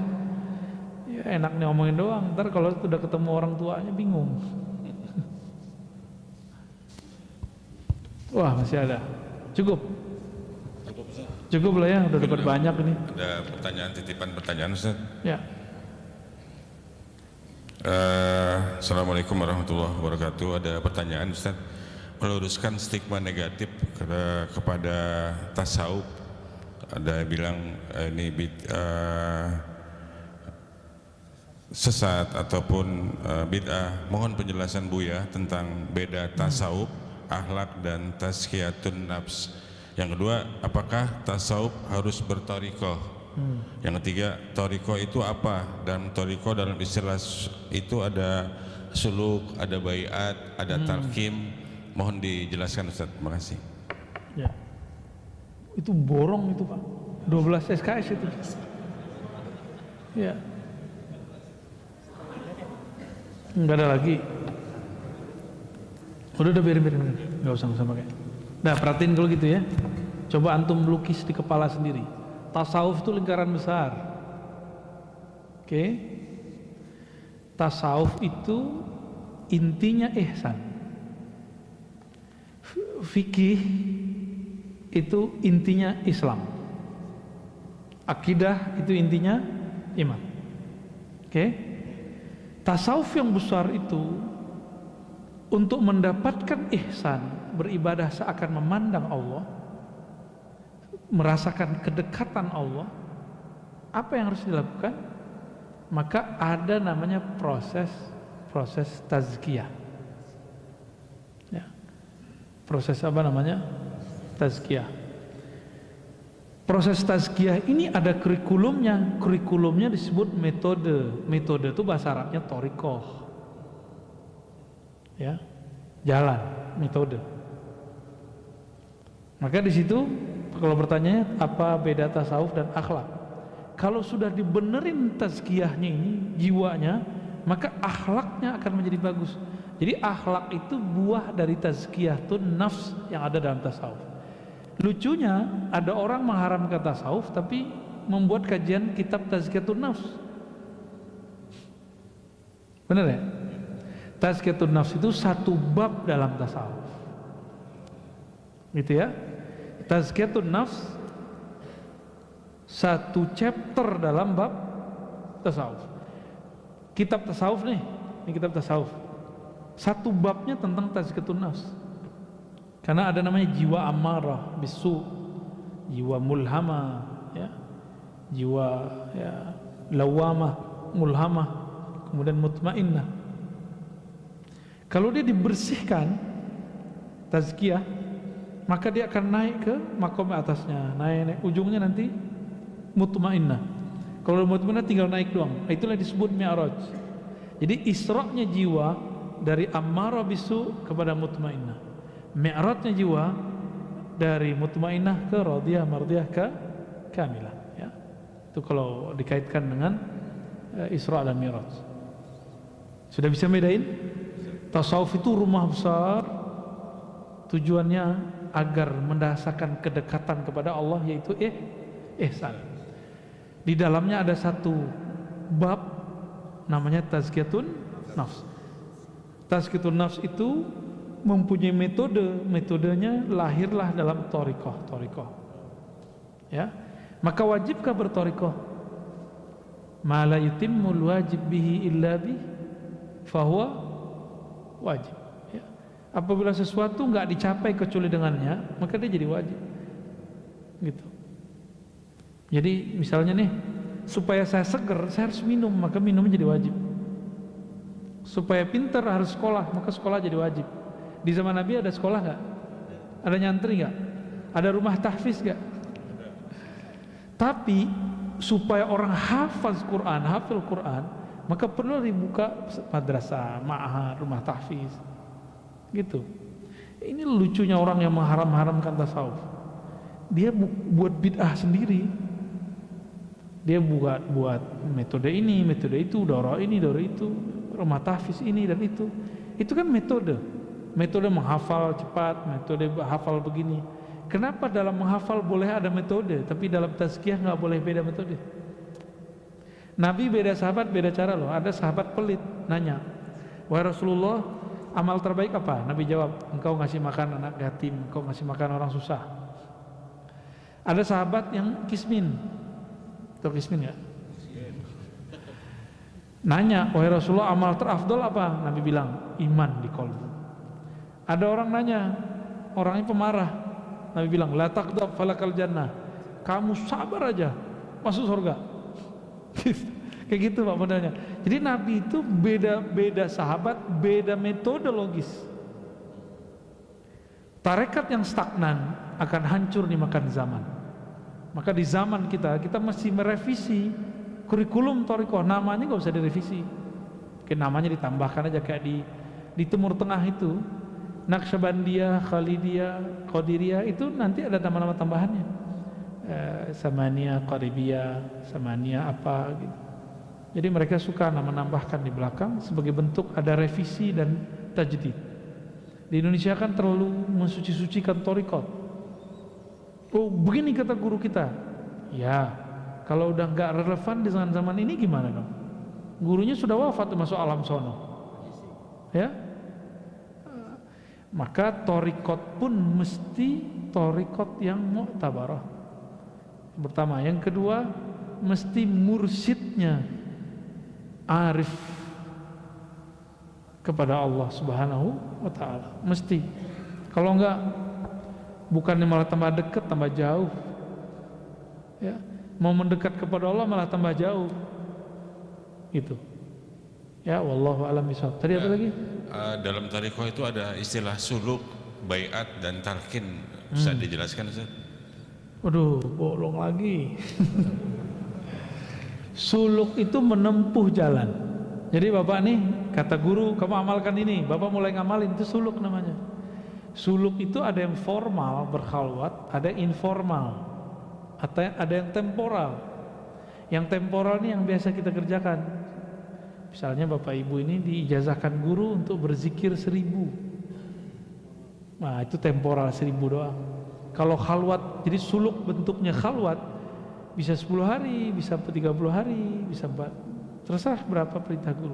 Ya enaknya ngomongin doang. Ntar kalau sudah ketemu orang tuanya bingung. Wah masih ada. Cukup. Cukup lah ya, udah dapat banyak ini. Ada pertanyaan, titipan pertanyaan Ustaz. Ya. Assalamualaikum warahmatullahi wabarakatuh. Ada pertanyaan Ustaz, meluruskan stigma negatif kepada tasawuf. Ada yang bilang ini sesat ataupun bid'ah. Mohon penjelasan Buya tentang beda tasawuf, akhlak dan tazkiyatun nafs. Yang kedua, apakah tasawuf harus bertorikoh? Yang ketiga, torikoh itu apa? Dan torikoh dalam istilah itu ada suluk, ada baiat, ada talqim. Mohon dijelaskan Ustaz. Terima kasih. Ya. Itu borong itu Pak. 12 SKS itu. Ya. Enggak ada lagi. Udah biarin. Enggak usah pakai. Nah, perhatiin kalau gitu ya. Coba antum lukis di kepala sendiri. Tasawuf itu lingkaran besar. Oke. Tasawuf itu intinya ihsan. Fikih itu intinya Islam. Akidah itu intinya iman. Oke. Tasawuf yang besar itu untuk mendapatkan ihsan, beribadah seakan memandang Allah, merasakan kedekatan Allah, apa yang harus dilakukan? Maka ada namanya proses tazkiyah. Ya. Proses apa namanya? Tazkiyah. Proses tazkiyah ini ada kurikulumnya. Kurikulumnya disebut metode. Metode itu bahasa Arabnya torikoh. Ya, jalan, metode. Maka di situ kalau pertanyaannya apa beda tasawuf dan akhlak? Kalau sudah dibenerin tazkiyahnya ini, jiwanya, maka akhlaknya akan menjadi bagus. Jadi akhlak itu buah dari tazkiyatun nafs yang ada dalam tasawuf. Lucunya ada orang mengharamkan tasawuf tapi membuat kajian kitab tazkiyatun nafs. Benar ya? Tazkiyatun nafs itu satu bab dalam tasawuf. Gitu ya. Tazkiyatun nafs satu chapter dalam bab tasawuf. Kitab tasawuf nih, ini kitab tasawuf. Satu babnya tentang tazkiyatun nafs. Karena ada namanya jiwa amarah bisu, jiwa mulhamah, ya. Jiwa ya lawamah, mulhamah, kemudian mutmainnah. Kalau dia dibersihkan tazkiyah, maka dia akan naik ke makom atasnya, naik ujungnya nanti mutmainnah. Kalau mutmainnah tinggal naik doang. Itulah disebut mi'raj. Jadi isra'nya jiwa dari ammarah bisu kepada mutmainnah. Mi'rajnya jiwa dari mutmainnah ke radiyah mardiyah ke kamilah, ya. Itu kalau dikaitkan dengan Isra dan Mi'raj. Sudah bisa bedain? Tasawuf itu rumah besar, tujuannya agar mendasarkan kedekatan kepada Allah, yaitu ihsan. Di dalamnya ada satu bab namanya tazkiyatun nafs. Tazkiyatun nafs itu mempunyai metodenya lahirlah dalam torikoh. Ya, Maka wajibkah berthariqah? Ma la yutimmul wajib bihi illa bih fahuwa wajib. Ya. Apabila sesuatu nggak dicapai kecuali dengannya, maka dia jadi wajib. Gitu. Jadi misalnya nih, supaya saya seger, saya harus minum, maka minumnya jadi wajib. Supaya pintar harus sekolah, maka sekolah jadi wajib. Di zaman Nabi ada sekolah nggak? Ada nyantri nggak? Ada rumah tahfiz nggak? Tapi supaya orang hafal Quran, maka perlu dibuka madrasah, ma'had, rumah tahfiz. Gitu. Ini lucunya orang yang mengharam-haramkan tasawuf. Dia buat bid'ah sendiri. Dia buat metode ini, metode itu, daurah ini, daurah itu, rumah tahfiz ini dan itu. Itu kan metode menghafal cepat, metode hafal begini. Kenapa dalam menghafal boleh ada metode, tapi dalam tazkiyah nggak boleh beda metode? Nabi beda sahabat, beda cara loh. Ada sahabat pelit, nanya, wahai Rasulullah, amal terbaik apa? Nabi jawab, engkau ngasih makan anak yatim, engkau ngasih makan orang susah. Ada sahabat yang kismin, atau kismin nggak? Nanya, wahai Rasulullah, amal terafdol apa? Nabi bilang, iman di qalbu. Ada orang nanya, orangnya pemarah. Nabi bilang, la taqdab falakal jannah. Kamu sabar aja, masuk surga. Kayak gitu Pak modelnya. Jadi Nabi itu beda sahabat, beda metodologis. Tarekat yang stagnan akan hancur dimakan zaman. Maka di zaman kita mesti merevisi kurikulum thariqah. Namanya nggak usah direvisi, mungkin namanya ditambahkan aja kayak di Timur Tengah itu, Naqsyabandiyah, Khalidiyah, Qadiriyah, itu nanti ada nama-nama tambahannya, Samaniyah, Qaribiyah, Samaniyah apa gitu. Jadi mereka suka menambahkan di belakang sebagai bentuk ada revisi dan tajdid. Di Indonesia kan terlalu mensuci-sucikan thariqat. Oh begini kata guru kita. Ya, kalau udah nggak relevan di zaman ini gimana dong? Gurunya sudah wafat, masuk alam sono. Ya, maka thariqat pun mesti thariqat yang mu'tabarah. Pertama, yang kedua mesti mursyidnya arif kepada Allah Subhanahu wa ta'ala. Mesti. Kalau enggak, bukannya malah tambah dekat, tambah jauh. Ya, mau mendekat kepada Allah malah tambah jauh. Gitu. Ya, wallahu a'lam bishawab. Tadi apa lagi? Dalam thariqah itu ada istilah suluk, baiat dan talqin. Bisa dijelaskan Ustaz? Waduh, bolong lagi. Suluk itu menempuh jalan. Jadi bapak nih, kata guru, kamu amalkan ini, bapak mulai ngamalin, itu suluk namanya. Suluk itu ada yang formal, berkhalwat, ada yang informal, ada yang temporal. Yang temporal ini yang biasa kita kerjakan. Misalnya bapak ibu ini diijazahkan guru untuk berzikir 1000. Nah itu temporal 1000 doang. Kalau khalwat, jadi suluk bentuknya khalwat, bisa 10 hari, bisa 30 hari, bisa 4. Terserah berapa perintah guru.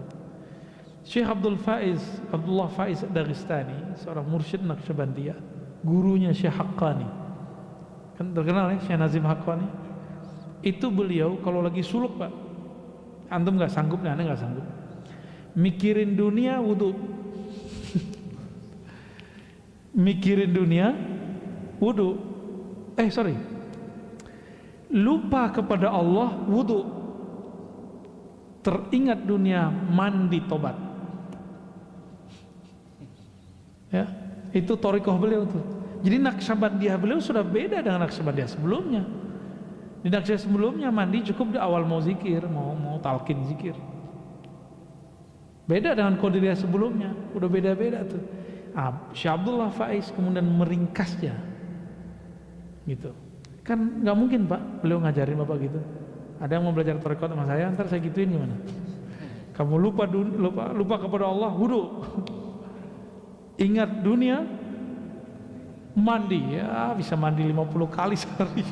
Syekh Abdullah Faiz Dagestani, seorang mursyid Naqsyabandiyah, gurunya Syekh Haqqani. Kan terkenal ya Syekh Nazim Haqqani. Itu beliau kalau lagi suluk Pak, antum nggak sanggup nih, aneh nggak sanggup. Mikirin dunia wudu. Mikirin dunia wudu. Lupa kepada Allah wudu. Teringat dunia mandi tobat. Ya, itu thariqah beliau tuh. Jadi Naqsyabandiyah beliau sudah beda dengan Naqsyabandiyah sebelumnya. Di Naqsyabandiyah sebelumnya mandi cukup di awal mau zikir, mau talqin zikir. Beda dengan Qadiriyah sebelumnya, udah beda-beda tuh. Syekh Abdullah Faiz kemudian meringkasnya, gitu. Kan nggak mungkin Pak, beliau ngajarin bapak gitu. Ada yang mau belajar thariqah sama saya, ntar saya gituin gimana? Kamu lupa kepada Allah, wudu. Ingat dunia, mandi. Ya bisa mandi 50 kali sehari.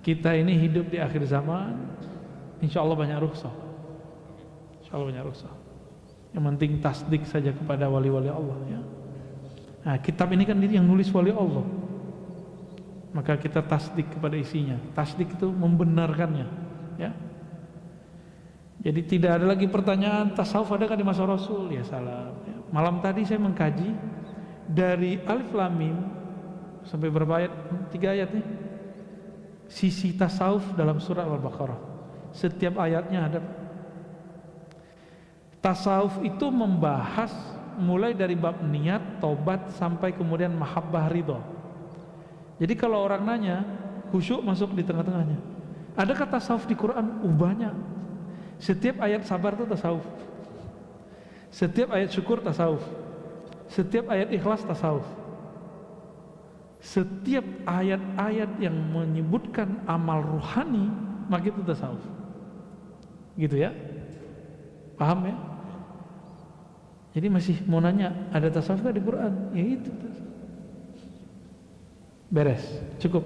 Kita ini hidup di akhir zaman, insya Allah banyak rukhsah. Insya Allah banyak rukhsah. Yang penting tasdik saja kepada wali-wali Allah ya. Nah kitab ini kan yang nulis wali Allah. maka kita tasdik kepada isinya. Tasdik itu membenarkannya, ya. Jadi tidak ada lagi pertanyaan tasawuf adakah di masa Rasul? Ya salah. Malam tadi saya mengkaji dari Alif Lam Mim sampai berapa ayat? 3 ayat nih. Sisi tasawuf dalam surah Al-Baqarah. Setiap ayatnya ada. Tasawuf itu membahas mulai dari bab niat, taubat sampai kemudian mahabbah, ridho. Jadi kalau orang nanya, khusyuk masuk di tengah-tengahnya. Adakah tasawuf di Quran? Banyak. Setiap ayat sabar itu tasawuf. Setiap ayat syukur tasawuf. Setiap ayat ikhlas tasawuf. Setiap ayat-ayat yang menyebutkan amal ruhani, maka itu tasawuf. Gitu ya? Paham ya? Jadi masih mau nanya, ada tasawuf nggak di Quran? Ya itu. Beres, cukup.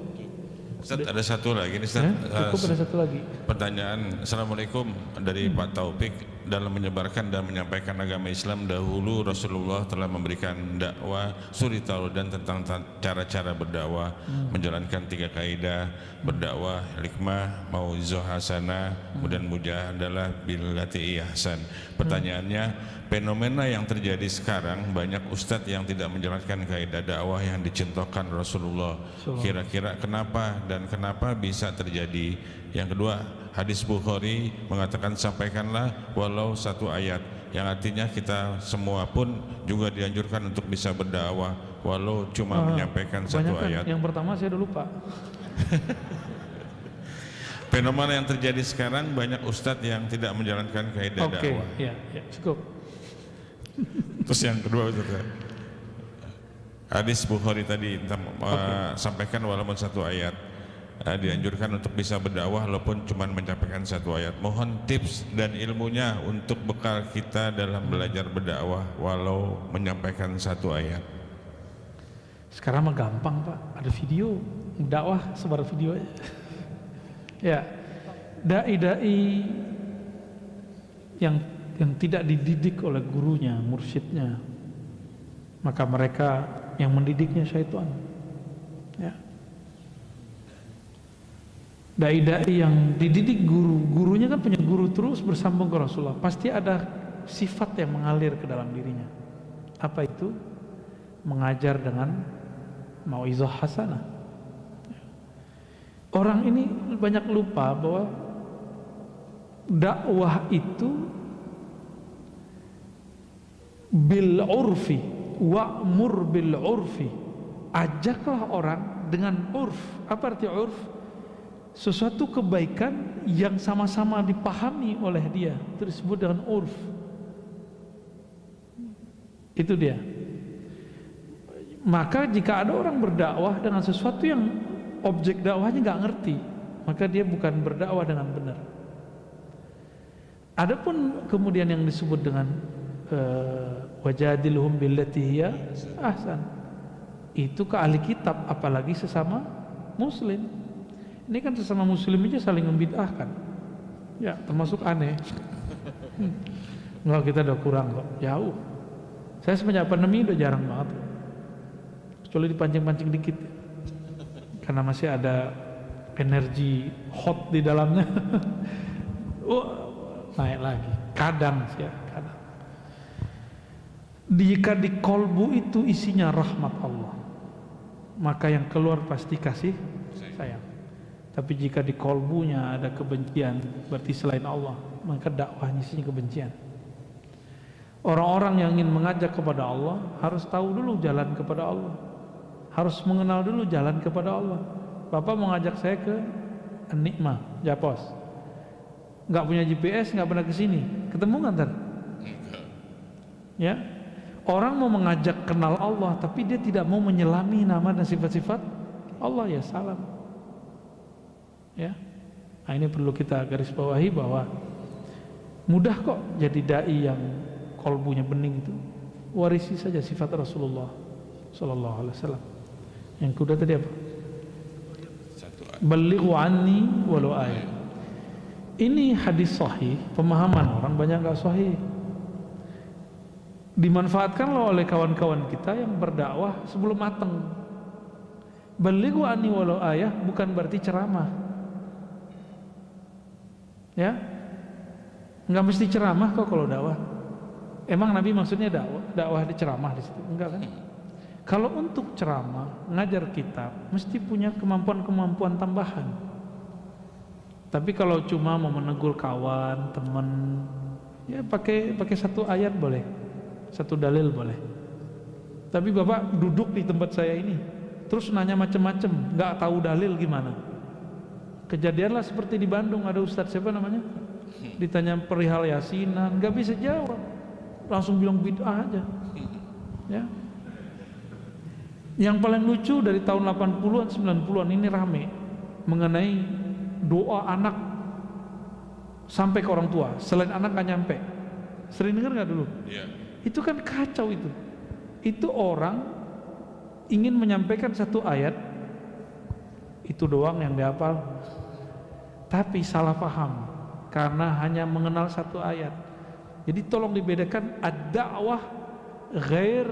Ustaz, ada satu lagi nih Ustaz. Cukup, ada satu lagi. Pertanyaan. Assalamualaikum dari Pak Taufik. Dalam menyebarkan dan menyampaikan agama Islam, dahulu Rasulullah telah memberikan dakwah suri tauladan tentang cara-cara berdakwah, menjalankan 3 kaidah berdakwah: hikmah, mauizah hasanah, kemudian mujahadalah billati ihsan. Pertanyaannya, fenomena yang terjadi sekarang, banyak ustadz yang tidak menjalankan kaidah dakwah yang dicontohkan Rasulullah. Kira-kira kenapa dan kenapa bisa terjadi? Yang kedua, hadis Bukhari mengatakan sampaikanlah walau 1 ayat, yang artinya kita semua pun juga dianjurkan untuk bisa berdakwah walau cuma menyampaikan 1 ayat. Yang pertama saya udah lupa. Fenomena yang terjadi sekarang, banyak ustadz yang tidak menjalankan kaidah dakwah. Ya, cukup. Terus yang kedua, hadis Bukhari tadi sampaikan walaupun 1 ayat, dianjurkan untuk bisa berdakwah walaupun cuma menyampaikan 1 ayat. Mohon tips dan ilmunya untuk bekal kita dalam belajar berdakwah walau menyampaikan 1 ayat. Sekarang mah gampang Pak, ada video dakwah, sebar video aja. Ya, dai-dai yang tidak dididik oleh gurunya, mursyidnya, maka mereka yang mendidiknya syaitan. Ya. Dai-dai yang dididik gurunya kan punya guru terus bersambung ke Rasulullah, pasti ada sifat yang mengalir ke dalam dirinya. Apa itu? Mengajar dengan mauizah hasanah. Orang ini banyak lupa bahwa dakwah itu bil urfi, wa'mur bil urfi. Ajaklah orang dengan urf. Apa arti urf? Sesuatu kebaikan yang sama-sama dipahami oleh dia, itu disebut dengan urf. Itu dia. Maka jika ada orang berdakwah dengan sesuatu yang objek dakwahnya nggak ngerti, maka dia bukan berdakwah dengan benar. Adapun kemudian yang disebut dengan wajadilhum billati hiya ahsan, itu ke ahli kitab, apalagi sesama muslim. Ini kan sesama muslim aja saling membid'ahkan, ya termasuk aneh. Enggak, kita udah kurang kok, jauh. Saya semenjak pandemi udah jarang banget, kecuali dipancing-pancing dikit, karena masih ada energi hot di dalamnya. Naik lagi, kadang ya, kadang. Jika di kolbu itu isinya rahmat Allah, maka yang keluar pasti kasih sayang. Tapi jika di kolbunya ada kebencian, berarti selain Allah, maka dakwahnya isinya kebencian. Orang-orang yang ingin mengajak kepada Allah harus tahu dulu jalan kepada Allah, harus mengenal dulu jalan kepada Allah. Bapak mau ngajak saya ke Nikmah, Japos, nggak punya GPS, nggak pernah kesini, ketemu nggak ntar? Ya, orang mau mengajak kenal Allah, tapi dia tidak mau menyelami nama dan sifat-sifat Allah, ya salam. Ya, nah ini perlu kita garis bawahi bahwa mudah kok jadi dai yang kolbunya bening itu. Warisi saja sifat Rasulullah Sallallahu Alaihi Wasallam. Yang kedua tadi apa? Balighu anni walau ayat. Ini hadis sahih, pemahaman orang banyak nggak sahih. Dimanfaatkan oleh kawan-kawan kita yang berdakwah sebelum mateng. Balighu anni walau ayah bukan berarti ceramah. Ya, nggak mesti ceramah kok kalau dakwah. Emang Nabi maksudnya dakwah di ceramah di situ? Enggak kan? Kalau untuk ceramah, ngajar kitab, mesti punya kemampuan-kemampuan tambahan. Tapi kalau cuma mau menegur kawan, teman, ya pakai satu ayat boleh, satu dalil boleh. Tapi Bapak duduk di tempat saya ini, terus nanya macam-macam, nggak tahu dalil gimana? Kejadianlah seperti di Bandung, ada ustadz siapa namanya? Ditanya perihal yasinan, nggak bisa jawab, langsung bilang bid'ah aja. Ya. Yang paling lucu dari tahun 80-an 90-an ini rame mengenai doa anak sampai ke orang tua, selain anak nggak nyampe. Sering dengar nggak dulu? Iya. Itu kan kacau itu. Itu orang ingin menyampaikan satu ayat, itu doang yang dihafal, tapi salah paham karena hanya mengenal satu ayat. Jadi tolong dibedakan ad-da'wah ghair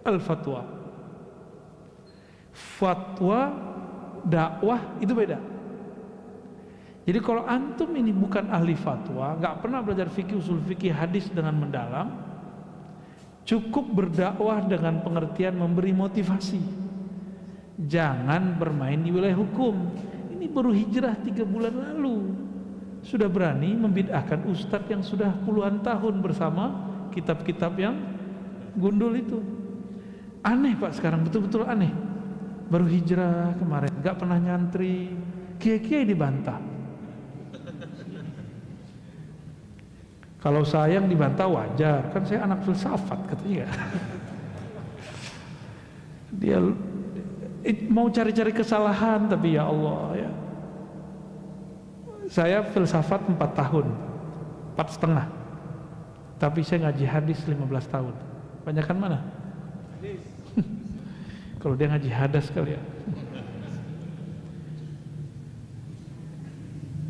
al-fatwa. Fatwa, dakwah itu beda. Jadi kalau antum ini bukan ahli fatwa, nggak pernah belajar fikih, usul fikih, hadis dengan mendalam, cukup berdakwah dengan pengertian memberi motivasi. Jangan bermain di wilayah hukum. Ini baru hijrah 3 bulan lalu, sudah berani membid'ahkan ustadz yang sudah puluhan tahun bersama kitab-kitab yang gundul itu. Aneh Pak, sekarang betul-betul aneh. Baru hijrah kemarin, nggak pernah nyantri, kiai-kiai dibantah. Kalau saya yang dibantah wajar, kan saya anak filsafat katanya. Dia mau cari-cari kesalahan, tapi ya Allah ya. Saya filsafat 4 tahun, 4,5. Tapi saya ngaji hadis 15 tahun. Banyakan mana? Kalau dia ngaji hadas kali ya.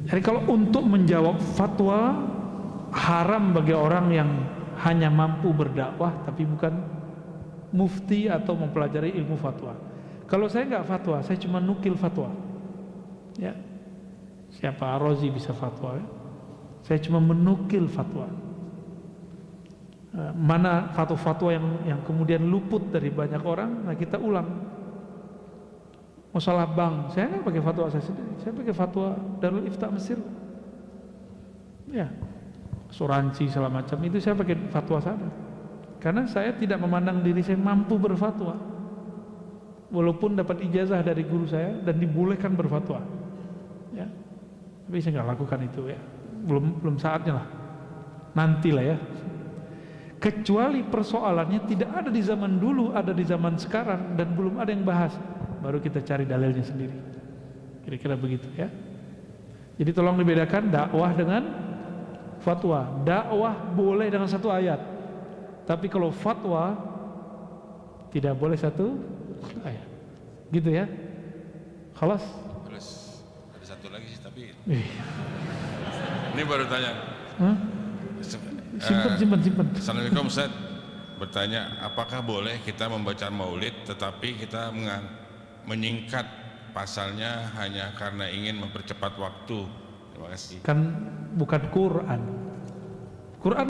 Jadi kalau untuk menjawab fatwa, haram bagi orang yang hanya mampu berdakwah tapi bukan mufti atau mempelajari ilmu fatwa. Kalau saya nggak fatwa, saya cuma nukil fatwa. Ya, siapa Ar-Razi bisa fatwa? Ya? Saya cuma menukil fatwa. Mana fatwa-fatwa yang kemudian luput dari banyak orang, nah kita ulang. Masalah bank, saya nggak pakai fatwa saya sendiri, saya pakai fatwa Darul Ifta Mesir. Ya, asuransi segala macam itu saya pakai fatwa sana. Karena saya tidak memandang diri saya mampu berfatwa, walaupun dapat ijazah dari guru saya dan dibolehkan berfatwa. Ya, tapi saya nggak lakukan itu ya, belum saatnya lah, nantilah ya. Kecuali persoalannya tidak ada di zaman dulu, ada di zaman sekarang dan belum ada yang bahas, baru kita cari dalilnya sendiri. Kira-kira begitu ya. Jadi tolong dibedakan dakwah dengan fatwa. Dakwah boleh dengan satu ayat, tapi kalau fatwa tidak boleh satu ayat. Gitu ya. Khalas. Terus ada satu lagi sih, tapi ini baru tanya. Simpen. Assalamualaikum Ustaz, bertanya apakah boleh kita membaca maulid tetapi kita menyingkat pasalnya hanya karena ingin mempercepat waktu? Terima kasih. Kan bukan Quran. Quran